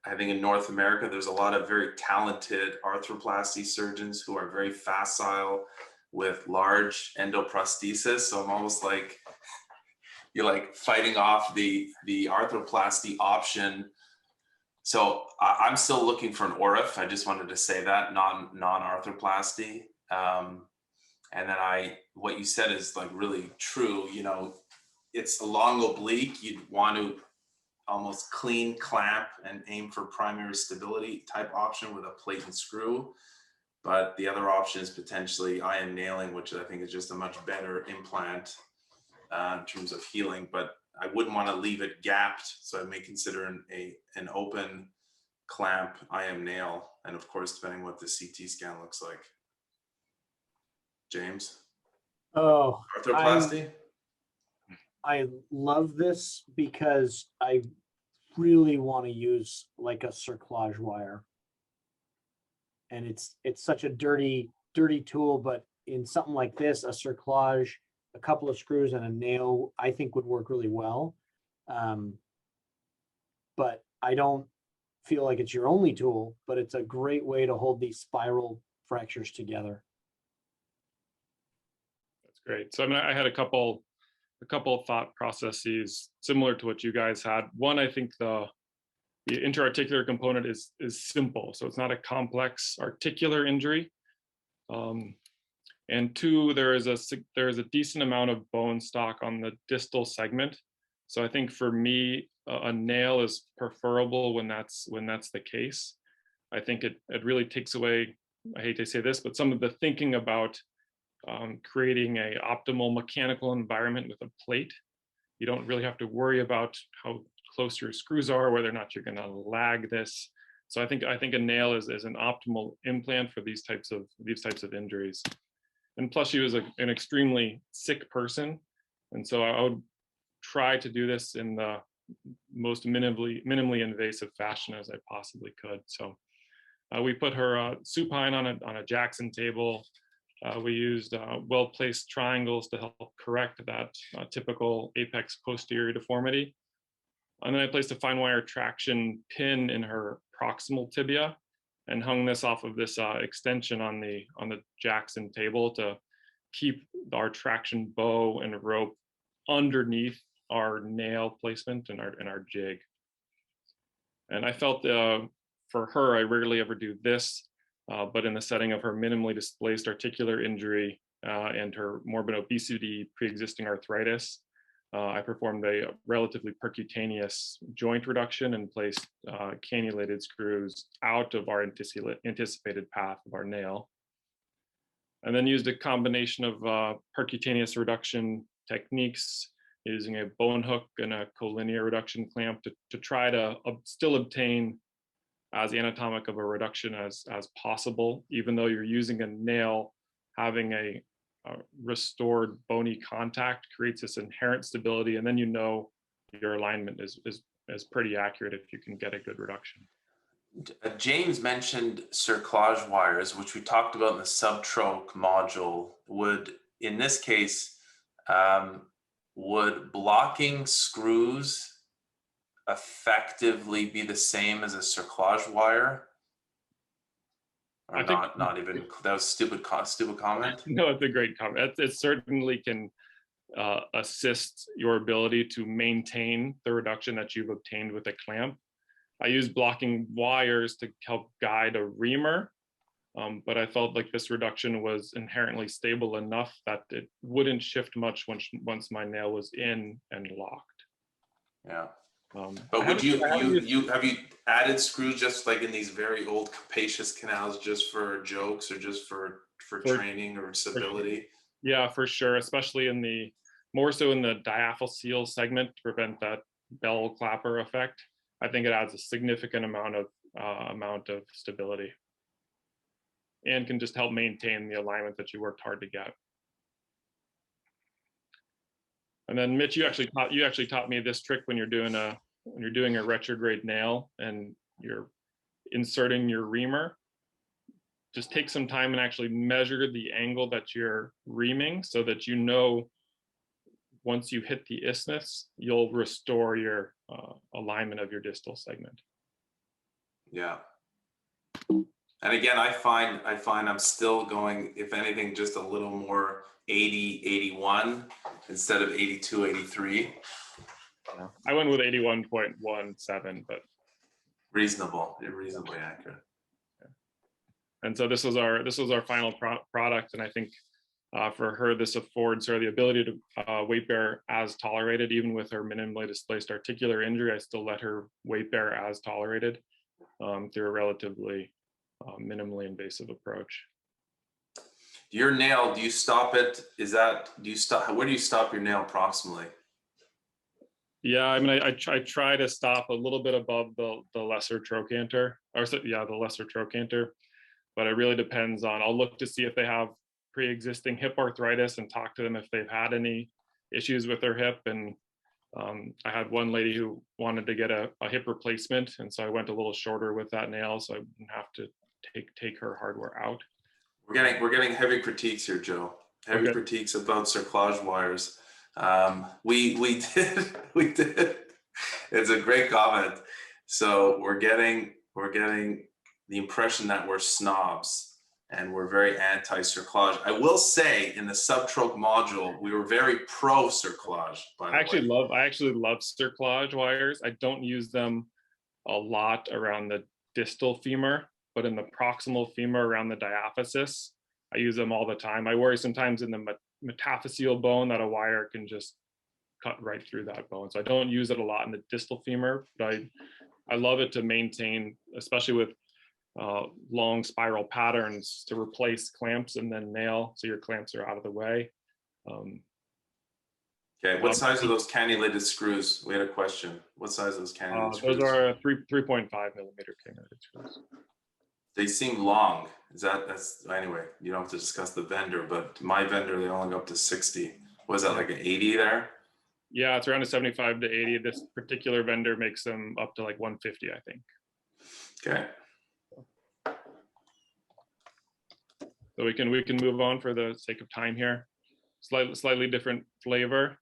I think in North America, there's a lot of very talented arthroplasty surgeons who are very facile with large endoprosthesis. So I'm almost like, you're like fighting off the arthroplasty option. So I'm still looking for an ORIF. I just wanted to say that, non-arthroplasty. And then what you said is like really true. You know, it's a long oblique. You'd want to almost clean clamp and aim for primary stability type option with a plate and screw. But the other option is potentially IM nailing, which I think is just a much better implant in terms of healing. But I wouldn't want to leave it gapped, so I may consider an open clamp IM nail, and of course, depending what the CT scan looks like. James? Oh, arthroplasty? I love this because I really want to use like a cerclage wire. And it's such a dirty tool, but in something like this, a cerclage, a couple of screws and a nail, I think would work really well. But I don't feel like it's your only tool, but it's a great way to hold these spiral fractures together. That's great. So I mean, I had a couple thought processes similar to what you guys had. One, I think the interarticular component is simple, so it's not a complex articular injury. And two, there is a decent amount of bone stock on the distal segment. So I think for me, a nail is preferable when that's the case. I think it really takes away, I hate to say this, but some of the thinking about creating a optimal mechanical environment with a plate. You don't really have to worry about how close your screws are, whether or not you're going to lag this. So I think a nail is an optimal implant for these types of injuries. And plus, she was an extremely sick person, and so I would try to do this in the most minimally invasive fashion as I possibly could. So we put her supine on a Jackson table. We used well-placed triangles to help correct that typical apex posterior deformity. And then I placed a fine wire traction pin in her proximal tibia and hung this off of this extension on the Jackson table to keep our traction bow and rope underneath our nail placement and our jig. And I felt for her, I rarely ever do this, but in the setting of her minimally displaced articular injury and her morbid obesity, pre-existing arthritis, I performed a relatively percutaneous joint reduction and placed cannulated screws out of our anticipated path of our nail. And then used a combination of percutaneous reduction techniques using a bone hook and a collinear reduction clamp to try to still obtain as anatomic of a reduction as possible, even though you're using a nail. Having a restored bony contact creates this inherent stability, and then you know your alignment is pretty accurate if you can get a good reduction. James mentioned cerclage wires, which we talked about in the subtroch module. Would, in this case, would blocking screws effectively be the same as a cerclage wire? Or not even, that was stupid comment. No, it's a great comment. It certainly can assist your ability to maintain the reduction that you've obtained with a clamp. I use blocking wires to help guide a reamer, but I felt like this reduction was inherently stable enough that it wouldn't shift much once my nail was in and locked. Yeah. But would have you added screws just like in these very old capacious canals just for jokes or just for training or stability? Yeah, for sure, especially more so in the diaphyseal segment to prevent that bell clapper effect. I think it adds a significant amount of stability and can just help maintain the alignment that you worked hard to get. And then Mitch, you actually taught me this trick when you're doing a retrograde nail and you're inserting your reamer. Just take some time and actually measure the angle that you're reaming so that you know once you hit the isthmus, you'll restore your alignment of your distal segment. Yeah. And again, I find I'm still going, if anything, just a little more 80, 81 instead of 82, 83. Yeah. I went with 81.17, but reasonably accurate. Yeah. And so this was our final product, and I think for her, this affords her the ability to weight bear as tolerated, even with her minimally displaced articular injury. I still let her weight bear as tolerated through a relatively minimally invasive approach. Your nail, do you stop it? Where do you stop your nail proximally? Yeah, I mean, I try to stop a little bit above the lesser trochanter, the lesser trochanter, but it really depends on, I'll look to see if they have pre-existing hip arthritis and talk to them if they've had any issues with their hip. And I had one lady who wanted to get a hip replacement, and so I went a little shorter with that nail, so I didn't have to take her hardware out. We're getting heavy critiques here, Joe. Heavy critiques about cerclage wires. We did. It's a great comment. So we're getting the impression that we're snobs and we're very anti-cerclage. I will say in the subtroch module, we were very pro cerclage. I actually love cerclage wires. I don't use them a lot around the distal femur, but in the proximal femur around the diaphysis, I use them all the time. I worry sometimes in the metaphyseal bone that a wire can just cut right through that bone. So I don't use it a lot in the distal femur, but I love it to maintain, especially with long spiral patterns to replace clamps and then nail, so your clamps are out of the way. Okay, what size are those cannulated screws? We had a question. What size are those cannulated screws? Those are 3.5 millimeter cannulated screws. They seem long. That's anyway, you don't have to discuss the vendor, but my vendor, they only go up to 60. Was that like an 80 there? Yeah, it's around a 75 to 80. This particular vendor makes them up to like 150, I think. Okay. So we can move on for the sake of time here. Slightly different flavor.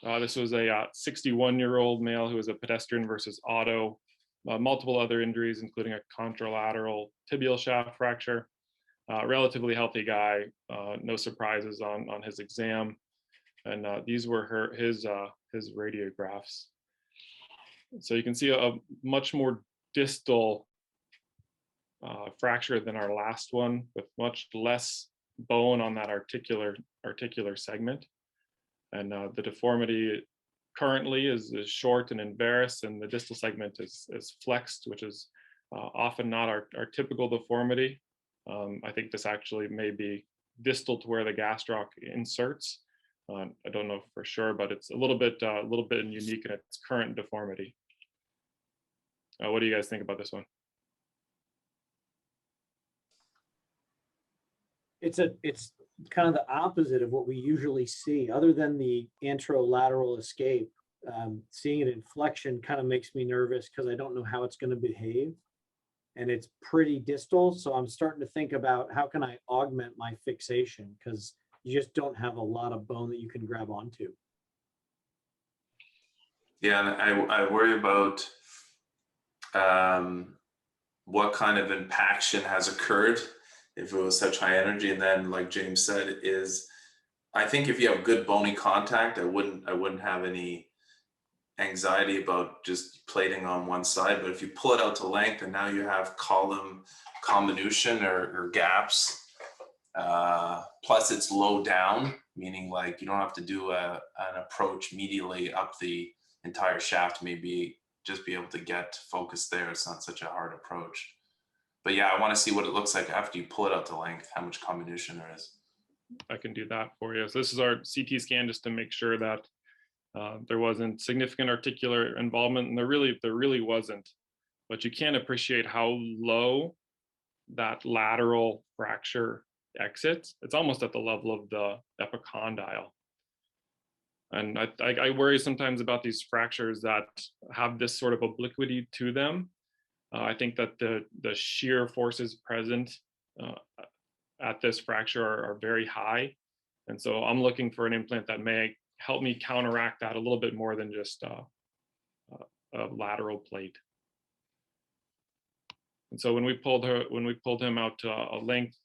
This was a 61-year-old male who was a pedestrian versus auto. Multiple other injuries, including a contralateral tibial shaft fracture. Relatively healthy guy, no surprises on his exam. And these were his radiographs. So you can see a much more distal fracture than our last one, with much less bone on that articular segment. And the deformity currently is short and invarus, and the distal segment is flexed, which is often not our typical deformity. I think this actually may be distal to where the gastroc inserts. I don't know for sure, but it's a little bit unique in its current deformity. What do you guys think about this one? It's kind of the opposite of what we usually see, other than the anterolateral escape. Seeing it in flexion kind of makes me nervous because I don't know how it's going to behave. And it's pretty distal. So I'm starting to think about how can I augment my fixation, because you just don't have a lot of bone that you can grab onto. Yeah, and I worry about what kind of impaction has occurred if it was such high energy. And then, like James said, I think if you have good bony contact, I wouldn't have any anxiety about just plating on one side. But if you pull it out to length and now you have column comminution or gaps, plus it's low down, meaning like you don't have to do an approach medially up the entire shaft, maybe just be able to get focus there. It's not such a hard approach. But yeah, I want to see what it looks like after you pull it out to length, how much comminution there is. I can do that for you. So this is our CT scan just to make sure that there wasn't significant articular involvement, and there really wasn't. But you can appreciate how low that lateral fracture exits. It's almost at the level of the epicondyle. And I worry sometimes about these fractures that have this sort of obliquity to them. I think that the shear forces present at this fracture are very high. And so I'm looking for an implant that may help me counteract that a little bit more than just a lateral plate. And so when we pulled him out to a length,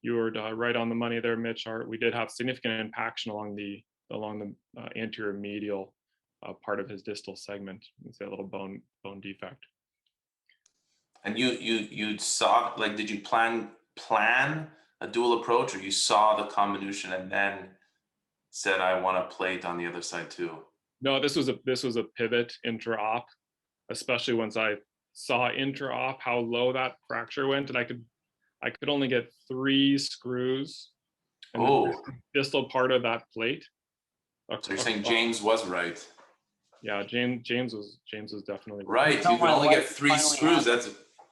you were right on the money there, Mitch. We did have significant impaction along the anterior medial part of his distal segment. You see a little bone defect. And you saw, like, did you plan a dual approach, or you saw the comminution and then said, I want a plate on the other side too? No, this was a pivot intra-op, especially once I saw intra-op how low that fracture went, and I could only get 3 screws in the distal part of that plate. So you're saying James was right? Yeah, James was definitely right. You can only get 3 screws.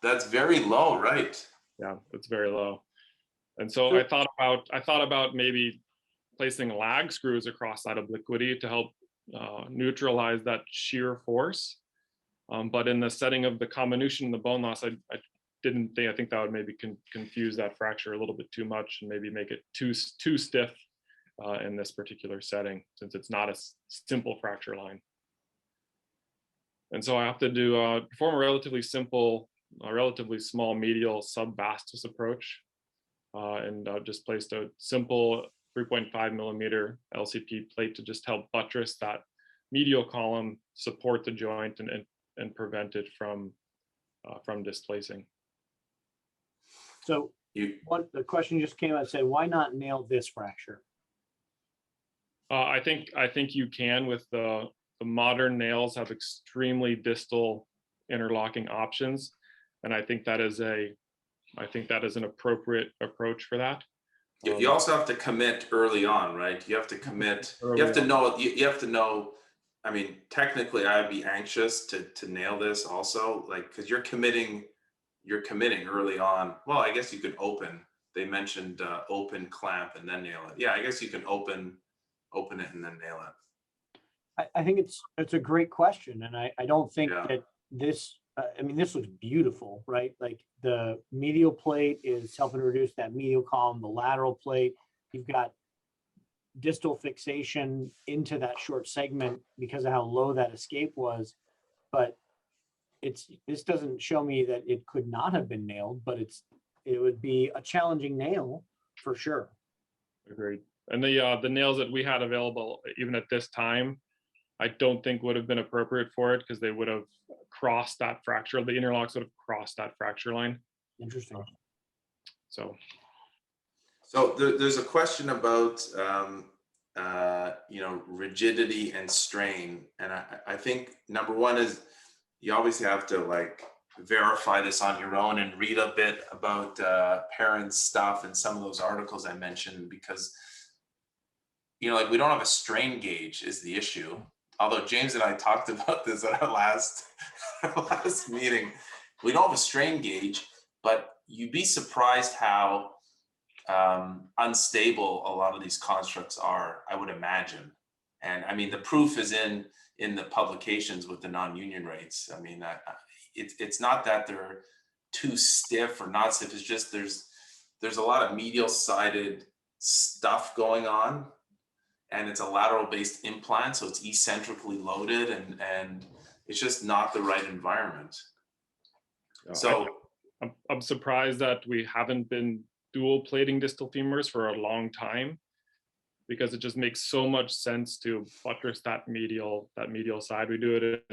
That's very low, right? Yeah, it's very low. And so I thought about maybe placing lag screws across that obliquity to help neutralize that shear force. But in the setting of the comminution and the bone loss, I think that would maybe confuse that fracture a little bit too much and maybe make it too stiff in this particular setting, since it's not a simple fracture line. And so I have to perform a relatively simple, relatively small medial subvastus approach, and just placed a simple 3.5 millimeter LCP plate to just help buttress that medial column, support the joint, and prevent it from displacing. So the question just came out and said, why not nail this fracture? I think you can. With the modern nails have extremely distal interlocking options, And I think that is an appropriate approach for that. You also have to commit early on, right? You have to commit, you have to know, you have to know, I mean, technically I'd be anxious to nail this also, like, because you're committing early on. Well, I guess you could open. They mentioned open, clamp, and then nail it. Yeah, I guess you can open it and then nail it. I think it's a great question, and I don't think Yeah. that this. I mean, this looks beautiful, right? Like the medial plate is helping reduce that medial column. The lateral plate, you've got distal fixation into that short segment because of how low that escape was. But this doesn't show me that it could not have been nailed, but it would be a challenging nail for sure. Agreed. And the nails that we had available, even at this time, I don't think would have been appropriate for it because they would have crossed that fracture. The interlocks would have crossed that fracture line. Interesting. So there's a question about rigidity and strain, and I think number one is you obviously have to like verify this on your own and read a bit about parents' stuff and some of those articles I mentioned, because like we don't have a strain gauge is the issue. Although James and I talked about this at our last meeting, we don't have a strain gauge, but you'd be surprised how unstable a lot of these constructs are, I would imagine. And I mean, the proof is in the publications with the non-union rates. I mean, it's not that they're too stiff or not stiff. It's just there's a lot of medial sided stuff going on, and it's a lateral based implant, so it's eccentrically loaded, and it's just not the right environment. So I'm surprised that we haven't been dual plating distal femurs for a long time, because it just makes so much sense to buttress that medial side. We do it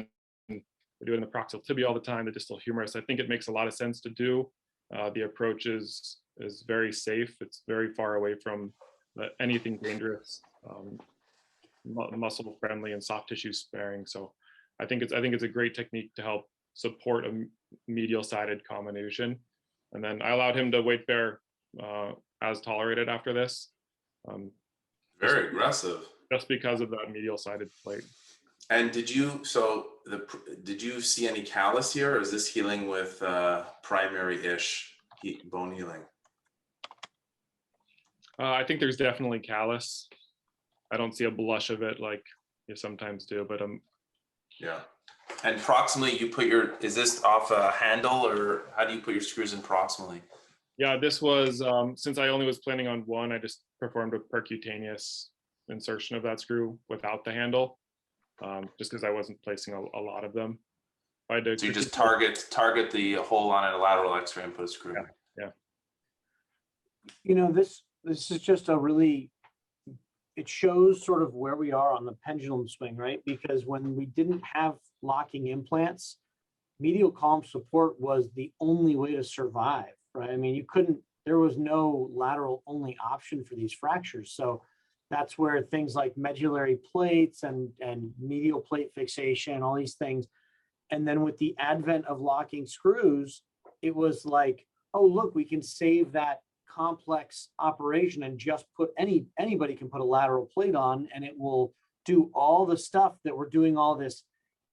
in the proximal tibia all the time, the distal humerus. I think it makes a lot of sense to do. The approach is very safe. It's very far away from anything dangerous, muscle friendly and soft tissue sparing. So I think it's a great technique to help support a medial sided comminution. And then I allowed him to weight bear as tolerated after this. Very aggressive. Just because of that medial sided plate. And did you see any callus here, or is this healing with primary-ish bone healing? I think there's definitely callus. I don't see a blush of it like you sometimes do, but yeah. And proximally, you put is this off a handle, or how do you put your screws in proximally? Yeah, this was, since I only was planning on one, I just performed a percutaneous insertion of that screw without the handle, just because I wasn't placing a lot of them. So you just target the hole on a lateral X-ray and put a screw. Yeah. This is just it shows sort of where we are on the pendulum swing, right? Because when we didn't have locking implants, medial column support was the only way to survive, right? I mean, there was no lateral only option for these fractures. So that's where things like medullary plates and medial plate fixation, all these things. And then with the advent of locking screws, it was like, oh, look, we can save that complex operation and just put anybody can put a lateral plate on, and it will do all the stuff that we're doing all this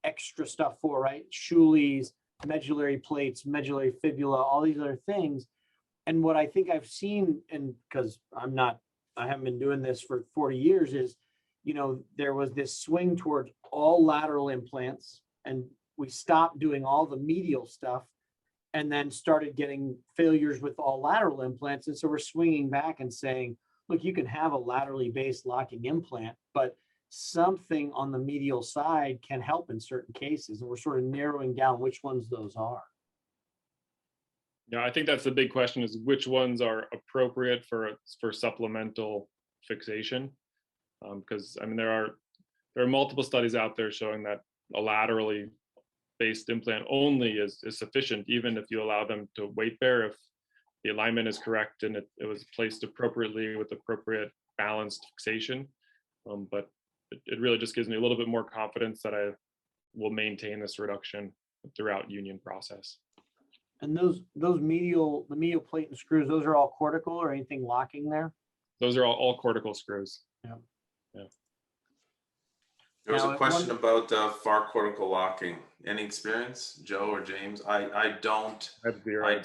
extra stuff for, right? Schules, medullary plates, medullary fibula, all these other things. And what I think I've seen, and because I haven't been doing this for 40 years, is, there was this swing towards all lateral implants, and we stopped doing all the medial stuff, and then started getting failures with all lateral implants. And so we're swinging back and saying, look, you can have a laterally based locking implant, but something on the medial side can help in certain cases. And we're sort of narrowing down which ones those are. Yeah, I think that's the big question, is which ones are appropriate for supplemental fixation. Because I mean, there are multiple studies out there showing that a laterally based implant only is sufficient, even if you allow them to weight bear, if the alignment is correct and it was placed appropriately with appropriate balanced fixation. But it really just gives me a little bit more confidence that I will maintain this reduction throughout union process. And the medial plate and screws, those are all cortical or anything locking there? Those are all cortical screws. Yeah. Yeah. There was Now, a question about far cortical locking. Any experience, Joe or James? I don't. I have zero.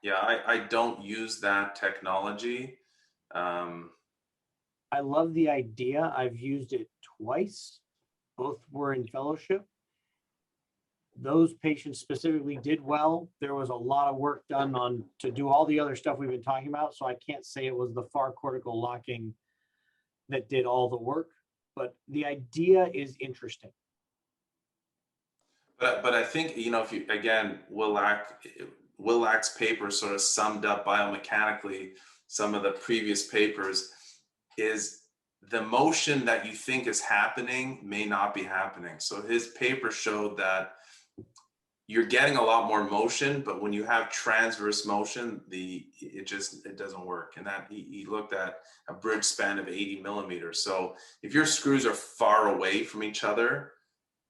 I don't use that technology. I love the idea. I've used it twice. Both were in fellowship. Those patients specifically did well. There was a lot of work done to do all the other stuff we've been talking about. So I can't say it was the far cortical locking that did all the work, but the idea is interesting. But I think, you know, if you, again, Willak's paper sort of summed up biomechanically some of the previous papers, is the motion that you think is happening may not be happening. So his paper showed that you're getting a lot more motion, but when you have transverse motion, it doesn't work. And that he looked at a bridge span of 80 millimeters. So if your screws are far away from each other,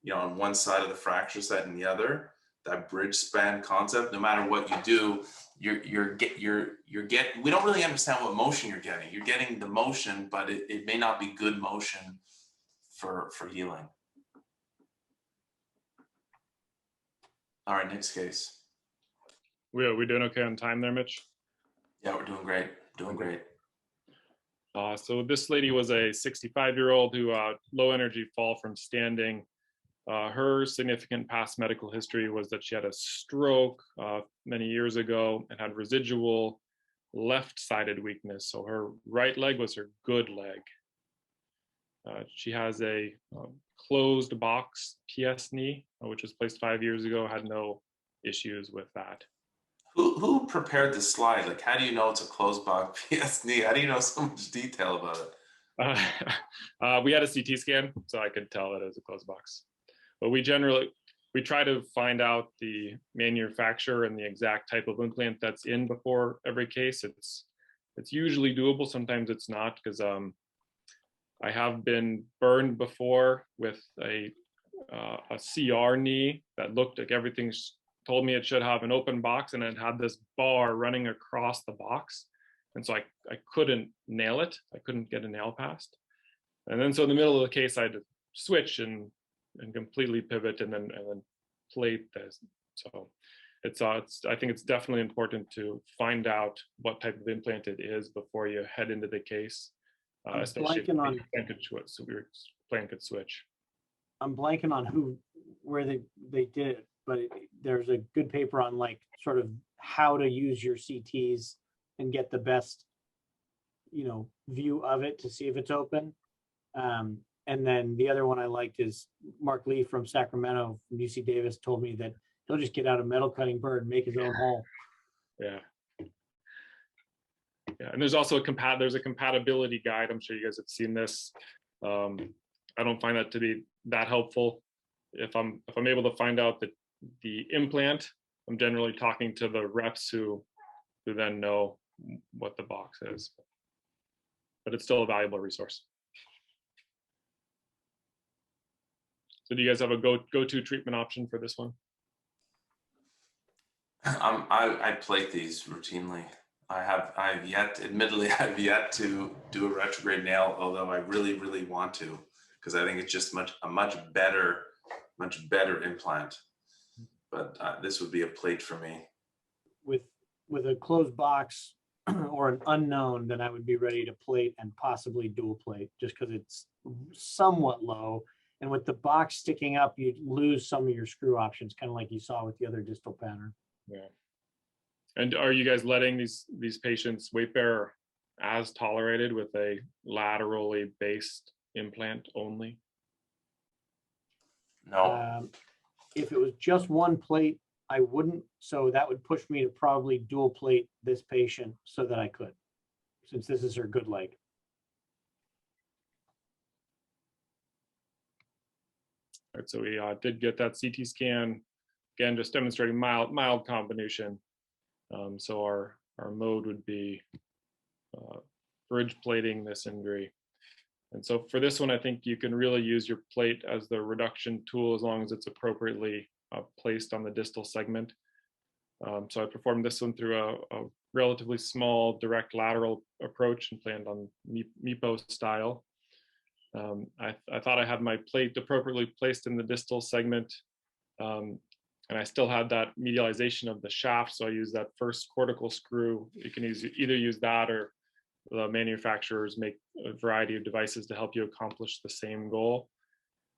you know, on one side of the fracture set and the other, that bridge span concept, no matter what you do, you're getting, we don't really understand what motion you're getting. You're getting the motion, but it may not be good motion for healing. All right, next case. We doing okay on time there, Mitch? Yeah, we're doing great. Doing great. So this lady was a 65-year-old who low energy fall from standing. Her significant past medical history was that she had a stroke many years ago and had residual left-sided weakness. So her right leg was her good leg. She has a closed box PS knee, which was placed 5 years ago, had no issues with that. Who prepared the slide? Like, how do you know it's a closed box PS knee? How do you know so much detail about it? We had a CT scan, so I could tell that it was a closed box. But we try to find out the manufacturer and the exact type of implant that's in before every case. It's usually doable. Sometimes it's not, because I have been burned before with a CR knee that looked like everything told me it should have an open box, and it had this bar running across the box. And so I couldn't nail it. I couldn't get a nail past. And then so in the middle of the case, I had to switch and completely pivot and then plate this. So I think it's definitely important to find out what type of implant it is before you head into the case. Especially if the plan could switch. I'm blanking on where they did it, but there's a good paper on like sort of how to use your CTs and get the best, you know, view of it to see if it's open. And then the other one I liked is Mark Lee from Sacramento from UC Davis told me that he'll just get out a metal cutting board and make his own hole. Yeah. Yeah, and there's also there's a compatibility guide. I'm sure you guys have seen this. I don't find that to be that helpful. If I'm able to find out the implant, I'm generally talking to the reps who then know what the box is. But it's still a valuable resource. So do you guys have a go-to treatment option for this one? I plate these routinely. I've yet to do a retrograde nail, although I really want to, because I think it's just a much better implant. But this would be a plate for me. With a closed box or an unknown, then I would be ready to plate and possibly dual plate, just because it's somewhat low. And with the box sticking up, you'd lose some of your screw options, kind of like you saw with the other distal pattern. Yeah. And are you guys letting these patients weight bear as tolerated with a laterally based implant only? No. If it was just one plate, I wouldn't. So that would push me to probably dual plate this patient so that I could, since this is her good leg. All right, so we did get that CT scan, again, just demonstrating mild combination. So our mode would be bridge plating this injury. And so for this one, I think you can really use your plate as the reduction tool as long as it's appropriately placed on the distal segment. So I performed this one through a relatively small direct lateral approach and planned on MIPO style. I thought I had my plate appropriately placed in the distal segment, and I still had that medialization of the shaft, so I used that first cortical screw. You can either use that, or the manufacturers make a variety of devices to help you accomplish the same goal.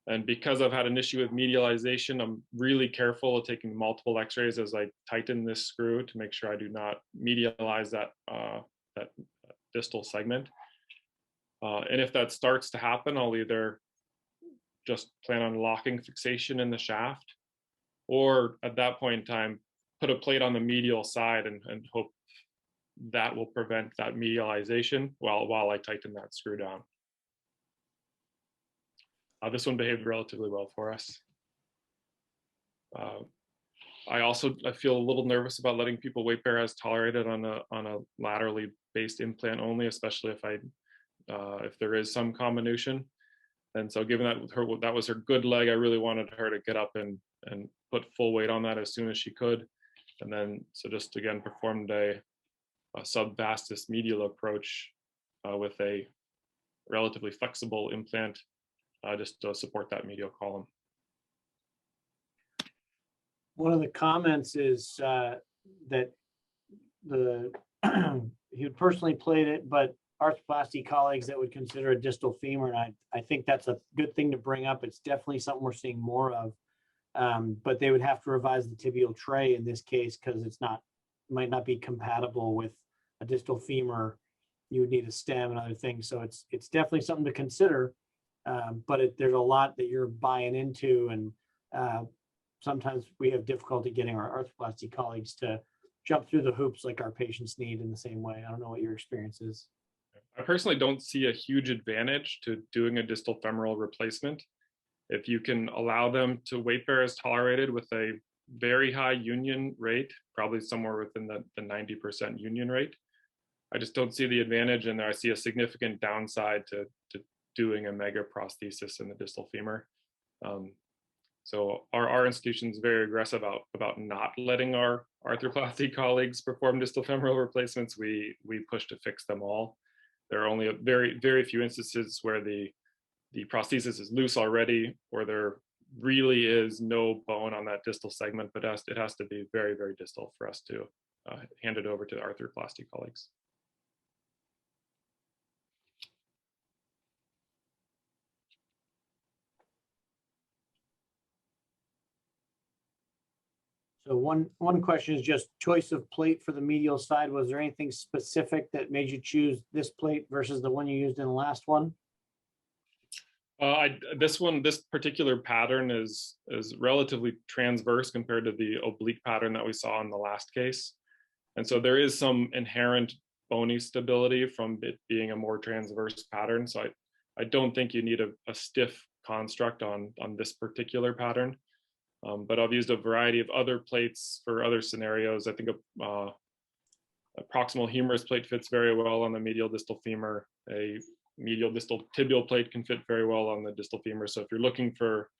And because I've had an issue with medialization, I'm really careful of taking multiple x-rays as I tighten this screw to make sure I do not medialize that, that distal segment. And if that starts to happen, I'll either just plan on locking fixation in the shaft, or at that point in time, put a plate on the medial side and hope that will prevent that medialization while I tighten that screw down. This one behaved relatively well for us. I feel a little nervous about letting people weight bear as tolerated on a laterally based implant only, especially if there is some comminution. And so given that was her good leg, I really wanted her to get up and put full weight on that as soon as she could. And then, so just again, performed a sub-vastus medial approach with a relatively flexible implant just to support that medial column. One of the comments is that he would personally played it, but arthroplasty colleagues that would consider a distal femur, and I think that's a good thing to bring up. It's definitely something we're seeing more of, but they would have to revise the tibial tray in this case because might not be compatible with a distal femur. You would need a stem and other things, so it's definitely something to consider. But there's a lot that you're buying into, and sometimes we have difficulty getting our arthroplasty colleagues to jump through the hoops like our patients need in the same way. I don't know what your experience is. I personally don't see a huge advantage to doing a distal femoral replacement. If you can allow them to weight bear as tolerated with a very high union rate, probably somewhere within the 90% union rate, I just don't see the advantage, and I see a significant downside to doing a mega prosthesis in the distal femur. So our institution is very aggressive about not letting our arthroplasty colleagues perform distal femoral replacements. We push to fix them all. There are only very few instances where the prosthesis is loose already, or there really is no bone on that distal segment, but it has to be very distal for us to hand it over to the arthroplasty colleagues. So one question is just choice of plate for the medial side. Was there anything specific that made you choose this plate versus the one you used in the last one? This particular pattern is relatively transverse compared to the oblique pattern that we saw in the last case. And so there is some inherent bony stability from it being a more transverse pattern. So I don't think you need a stiff construct on this particular pattern. But I've used a variety of other plates for other scenarios. I think a proximal humerus plate fits very well on the medial distal femur. A medial distal tibial plate can fit very well on the distal femur. So if you're looking for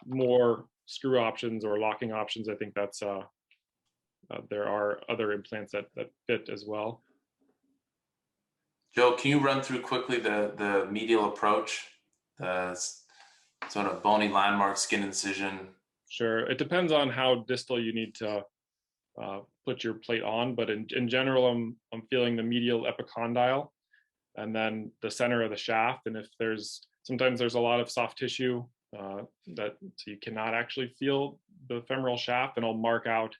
more screw options or locking options, I think that's there are other implants that fit as well. Joe, can you run through quickly the medial approach, the sort of bony landmark skin incision? Sure. It depends on how distal you need to put your plate on, but in general, I'm feeling the medial epicondyle and then the center of the shaft. And if sometimes there's a lot of soft tissue so you cannot actually feel the femoral shaft, and I'll mark out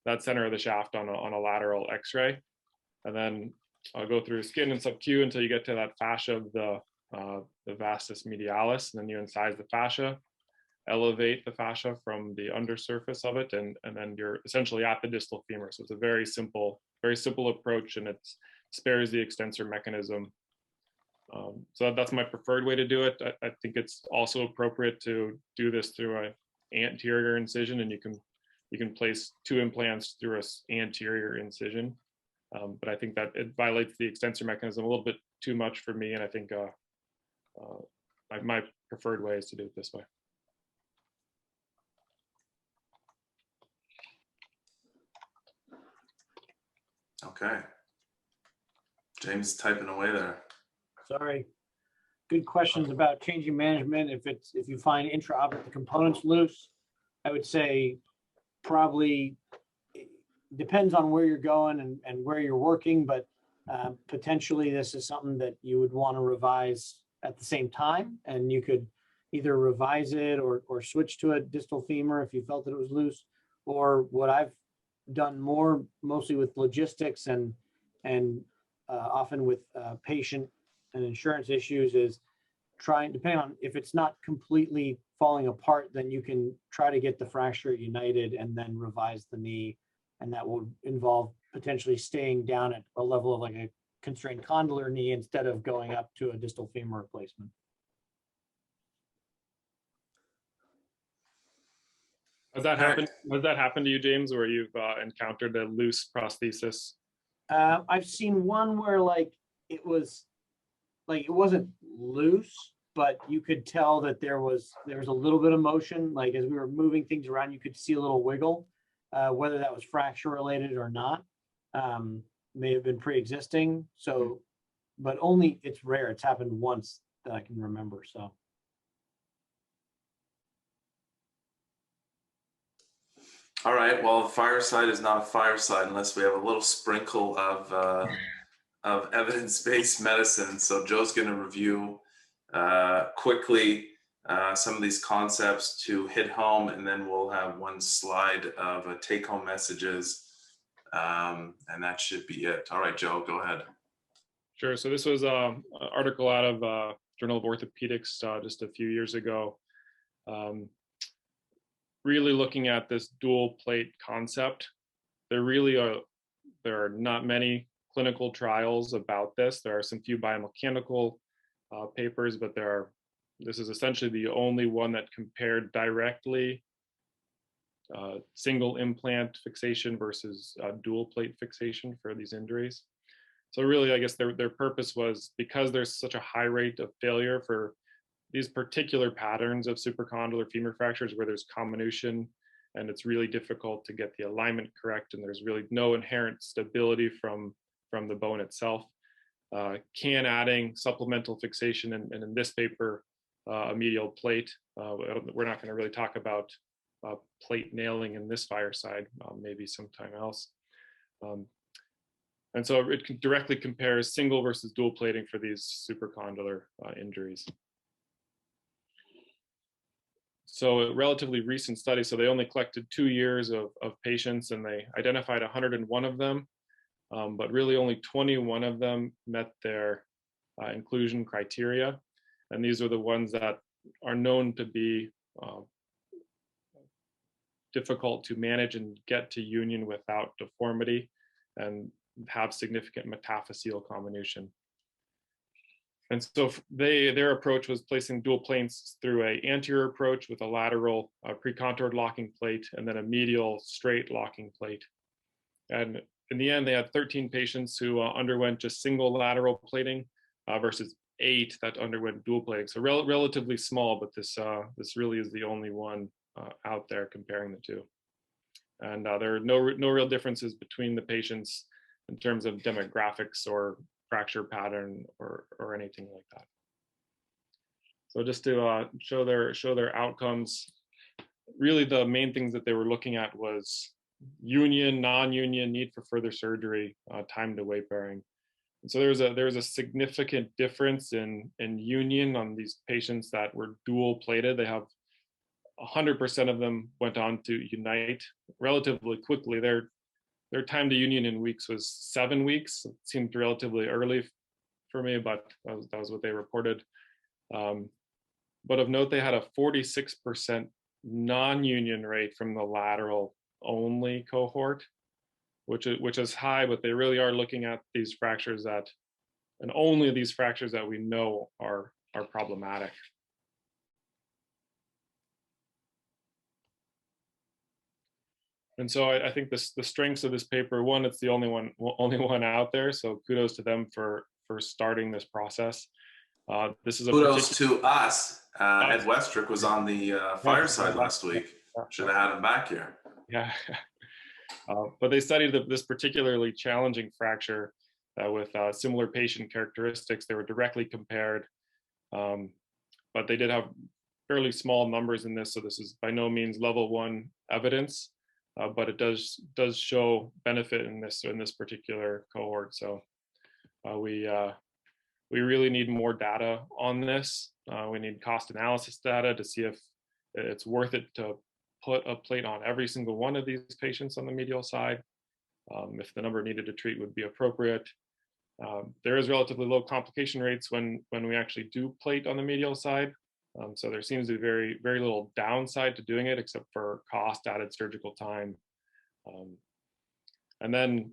that center of the shaft on a lateral x-ray. And then I'll go through skin and sub-Q until you get to that fascia of the vastus medialis, and then you incise the fascia, elevate the fascia from the undersurface of it, and then you're essentially at the distal femur. So it's a very simple approach, and it spares the extensor mechanism. So that's my preferred way to do it. I think it's also appropriate to do this through an anterior incision, and you can place 2 implants through an anterior incision. But I think that it violates the extensor mechanism a little bit too much for me, and I think my preferred way is to do it this way. Okay. James is typing away there. Sorry. Good questions about changing management. If you find intraoperative components loose, I would say probably depends on where you're going and where you're working, but potentially this is something that you would want to revise at the same time, and you could either revise it or switch to a distal femur if you felt that it was loose, or what I've done mostly with logistics and often with patient and insurance issues is trying, depending on if it's not completely falling apart, then you can try to get the fracture united and then revise the knee. And that will involve potentially staying down at a level of like a constrained condylar knee instead of going up to a distal femur replacement. Has that happened? Has that happened to you, James, where you've encountered a loose prosthesis? I've seen one where it wasn't loose, but you could tell that there was a little bit of motion. Like as we were moving things around, you could see a little wiggle. Whether that was fracture related or not, may have been pre-existing. So, but only it's rare. It's happened once that I can remember. So. All right. Well, the fireside is not a fireside unless we have a little sprinkle of evidence-based medicine. So Joe's going to review quickly some of these concepts to hit home, and then we'll have one slide of take-home messages, and that should be it. All right, Joe, go ahead. Sure. So this was an article out of Journal of Orthopedics just a few years ago, really looking at this dual plate concept. There are not many clinical trials about this. There are some few biomechanical papers, but this is essentially the only one that compared directly single implant fixation versus dual plate fixation for these injuries. So really, I guess their purpose was, because there's such a high rate of failure for these particular patterns of supracondylar femur fractures where there's comminution and it's really difficult to get the alignment correct, and there's really no inherent stability from the bone itself. Can adding supplemental fixation, and in this paper, a medial plate. We're not going to really talk about plate nailing in this fireside, maybe sometime else. And so it directly compares single versus dual plating for these supracondylar injuries. So a relatively recent study, so they only collected 2 years of patients, and they identified 101 of them, but really only 21 of them met their inclusion criteria. And these are the ones that are known to be difficult to manage and get to union without deformity and have significant metaphyseal comminution. And so their approach was placing dual plates through an anterior approach with a lateral pre-contoured locking plate and then a medial straight locking plate. And in the end, they had 13 patients who underwent just single lateral plating versus 8 that underwent dual plating. So relatively small, but this really is the only one out there comparing the two. And there are no real differences between the patients in terms of demographics or fracture pattern or anything like that. So just to show their outcomes, really the main things that they were looking at was union, non-union, need for further surgery, time to weight bearing. And so there was a significant difference in union on these patients that were dual plated. They have 100% of them went on to unite relatively quickly. Their time to union in weeks was 7 weeks. It seemed relatively early for me, but that was what they reported. But of note, they had a 46% non-union rate from the lateral only cohort, which is high, but they really are looking at these fractures and only these fractures that we know are problematic. And so I think the strengths of this paper, one, it's the only one out there. So kudos to them for starting this process. This is kudos to us. Ed Westrick was on the fireside last week. Should have had him back here. Yeah. But they studied this particularly challenging fracture with similar patient characteristics. They were directly compared, but they did have fairly small numbers in this. So this is by no means level 1 evidence, but it does show benefit in this particular cohort. So we really need more data on this. We need cost analysis data to see if it's worth it to put a plate on every single one of these patients on the medial side, if the number needed to treat would be appropriate. There is relatively low complication rates when we actually do plate on the medial side. So there seems to be very, very little downside to doing it, except for cost, added surgical time. And then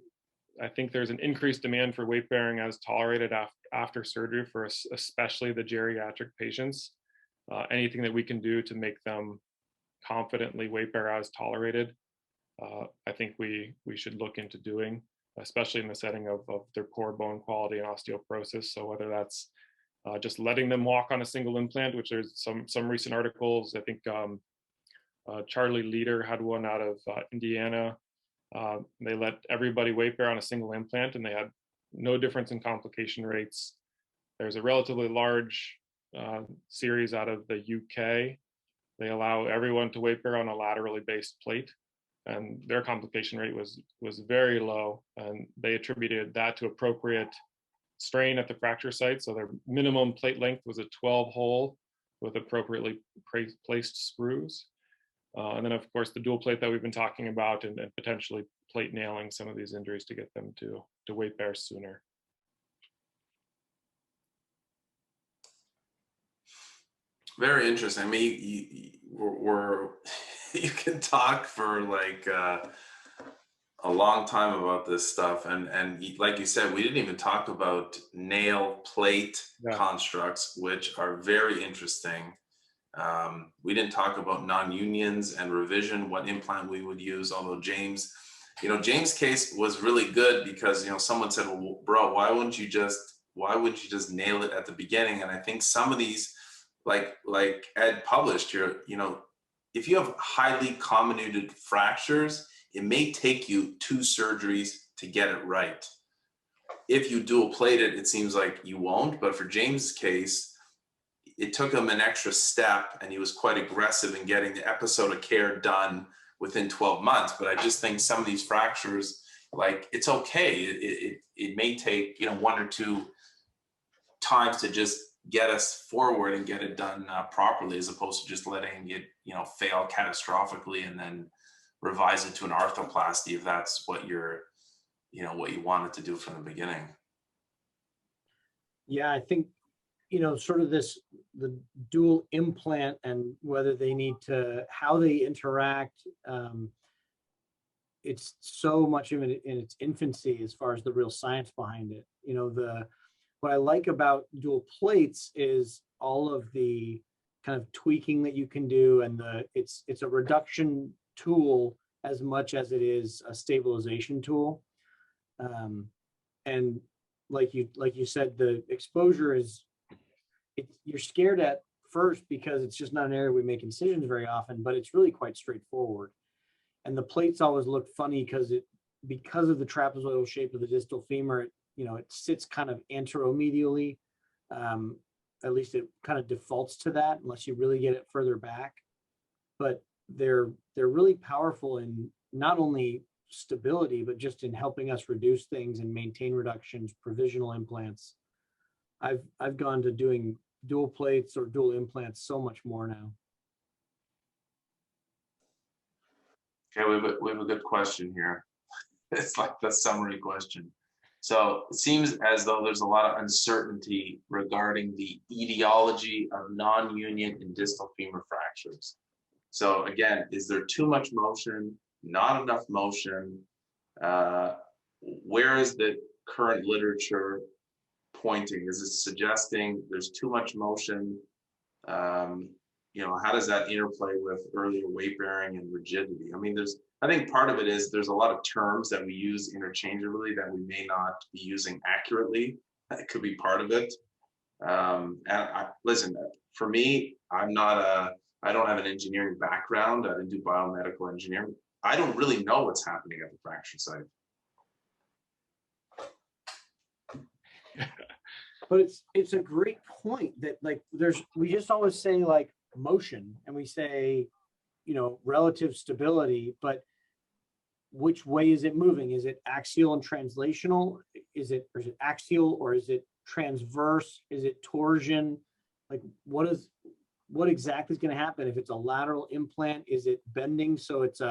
I think there's an increased demand for weight bearing as tolerated after surgery for especially the geriatric patients. Anything that we can do to make them confidently weight bear as tolerated, I think we should look into doing, especially in the setting of their poor bone quality and osteoporosis. So whether that's just letting them walk on a single implant, which there's some recent articles, I think Charlie Leader had one out of Indiana. They let everybody weight bear on a single implant and they had no difference in complication rates. There's a relatively large series out of the UK. They allow everyone to weight bear on a laterally based plate, and their complication rate was very low, and they attributed that to appropriate strain at the fracture site. So their minimum plate length was a 12 hole with appropriately placed screws. And then of course the dual plate that we've been talking about, and potentially plate nailing some of these injuries to get them to weight bear sooner. Very interesting. I mean, you can talk for like a long time about this stuff, and like you said, we didn't even talk about nail plate constructs, which are very interesting. We didn't talk about non-unions and revision, what implant we would use, although James' case was really good because, someone said, well, bro, why wouldn't you just nail it at the beginning? And I think some of these, like Ed published here, if you have highly comminuted fractures, it may take you 2 surgeries to get it right. If you dual plate it, it seems like you won't, but for James' case, it took him an extra step, and he was quite aggressive in getting the episode of care done within 12 months. But I just think some of these fractures, like, it's okay. It may take, 1 or 2 times to just get us forward and get it done properly, as opposed to just letting it, fail catastrophically and then revise it to an arthroplasty if that's what what you wanted to do from the beginning. Yeah, I think, sort of the dual implant and whether they need to, how they interact, it's so much of it in its infancy as far as the real science behind it. What I like about dual plates is all of the kind of tweaking that you can do, and it's a reduction tool as much as it is a stabilization tool. And like you said, the exposure you're scared at first because it's just not an area we make incisions very often, but it's really quite straightforward. And the plates always look funny because of the trapezoidal shape of the distal femur, it sits kind of anteromedially. At least it kind of defaults to that unless you really get it further back. But they're really powerful in not only stability, but just in helping us reduce things and maintain reductions, provisional implants. I've gone to doing dual plates or dual implants so much more now. Okay, we have a good question here. It's like the summary question. So it seems as though there's a lot of uncertainty regarding the etiology of non-union and distal femur fractures. So again, is there too much motion, not enough motion? Where is the current literature pointing? Is it suggesting there's too much motion? How does that interplay with earlier weight bearing and rigidity? I mean, I think part of it is there's a lot of terms that we use interchangeably that we may not be using accurately. That could be part of it. Listen, for me, I don't have an engineering background. I didn't do biomedical engineering. I don't really know what's happening at the fracture site. But it's a great point that like we just always say like motion and we say, relative stability, but which way is it moving? Is it axial and translational? Is it axial or is it transverse? Is it torsion? Like what exactly is going to happen? If it's a lateral implant, is it bending? So it's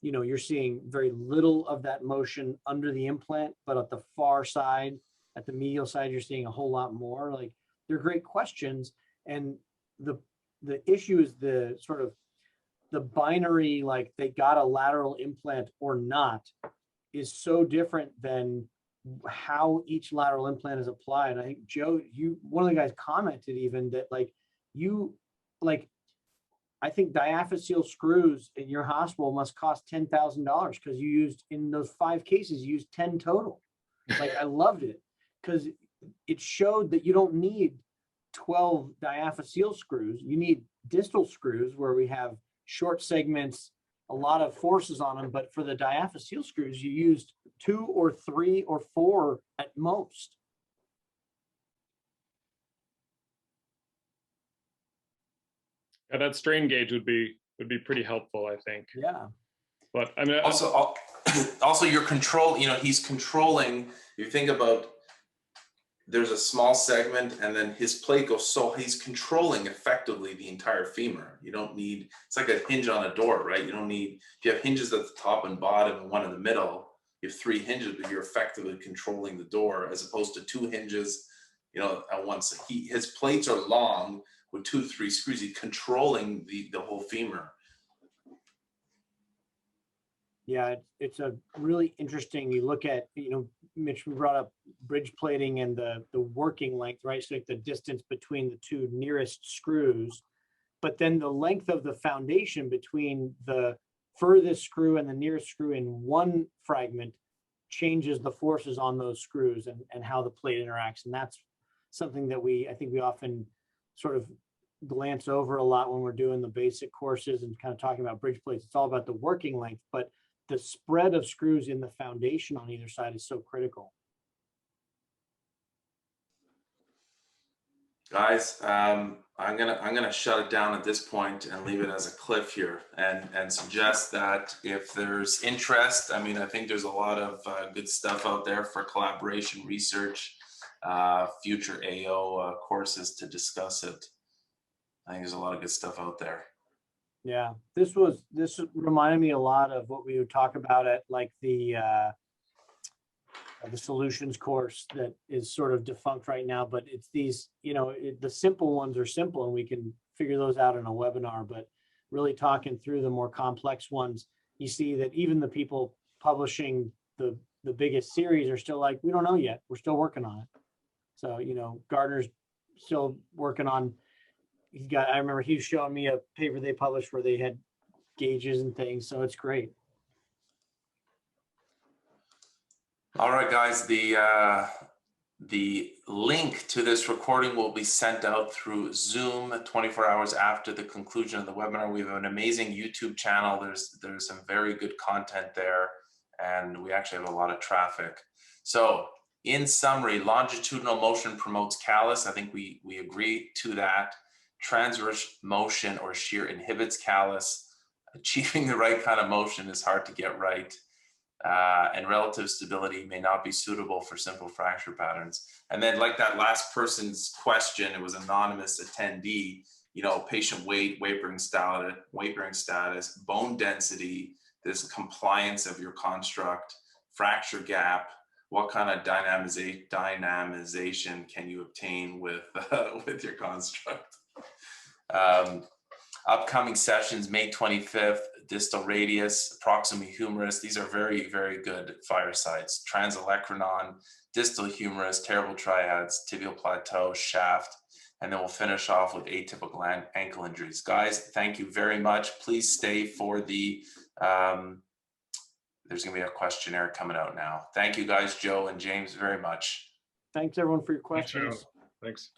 you're seeing very little of that motion under the implant, but at the far side, at the medial side, you're seeing a whole lot more. Like they're great questions. And the issue is the sort of the binary, like they got a lateral implant or not, is so different than how each lateral implant is applied. I think Joe, one of the guys commented even that I think diaphyseal screws in your hospital must cost $10,000 because you used, in those 5 cases, you used 10 total. Like I loved it because it showed that you don't need 12 diaphyseal screws. You need distal screws where we have short segments, a lot of forces on them. But for the diaphyseal screws, you used 2 or 3 or 4 at most. Yeah, that strain gauge would be pretty helpful, I think. Yeah. But I mean, also your control, he's controlling, you think about, there's a small segment and then his plate goes, so he's controlling effectively the entire femur. You don't need, it's like a hinge on a door, right? You don't need, if you have hinges at the top and bottom and one in the middle, you have 3 hinges, but you're effectively controlling the door as opposed to 2 hinges, at once. His plates are long with 2 to 3 screws. He's controlling the whole femur. Yeah, it's a really interesting, you look at, Mitch, we brought up bridge plating and the working length, right? So like the distance between the 2 nearest screws, but then the length of the foundation between the furthest screw and the nearest screw in one fragment changes the forces on those screws and how the plate interacts. And that's something that I think we often sort of glance over a lot when we're doing the basic courses and kind of talking about bridge plates. It's all about the working length, but the spread of screws in the foundation on either side is so critical. Guys, I'm gonna shut it down at this point and leave it as a cliff here, and suggest that if there's interest, I think there's a lot of good stuff out there for collaboration, research, future AO courses to discuss it. I think there's a lot of good stuff out there. Yeah, this reminded me a lot of what we would talk about at like the solutions course that is sort of defunct right now, but it's these, the simple ones are simple and we can figure those out in a webinar, but really talking through the more complex ones, you see that even the people publishing the biggest series are still like, we don't know yet, we're still working on it. So, Gardner's still working on, I remember he was showing me a paper they published where they had gauges and things, so it's great. All right, guys, the link to this recording will be sent out through Zoom 24 hours after the conclusion of the webinar. We have an amazing YouTube channel. There's some very good content there, and we actually have a lot of traffic. So in summary, longitudinal motion promotes callus. I think we agree to that. Transverse motion or shear inhibits callus. Achieving the right kind of motion is hard to get right. And relative stability may not be suitable for simple fracture patterns. And then like that last person's question, it was anonymous attendee, patient weight, weight-bearing status, bone density, this compliance of your construct, fracture gap, what kind of dynamization can you obtain with your construct? Upcoming sessions, May 25th, distal radius, proximal humerus. These are very, very good firesides. Transolecranon, distal humerus, terrible triads, tibial plateau, shaft, and then we'll finish off with atypical ankle injuries. Guys, thank you very much. Please stay for the, there's gonna be a questionnaire coming out now. Thank you guys, Joe and James, very much. Thanks everyone for your questions. Thanks.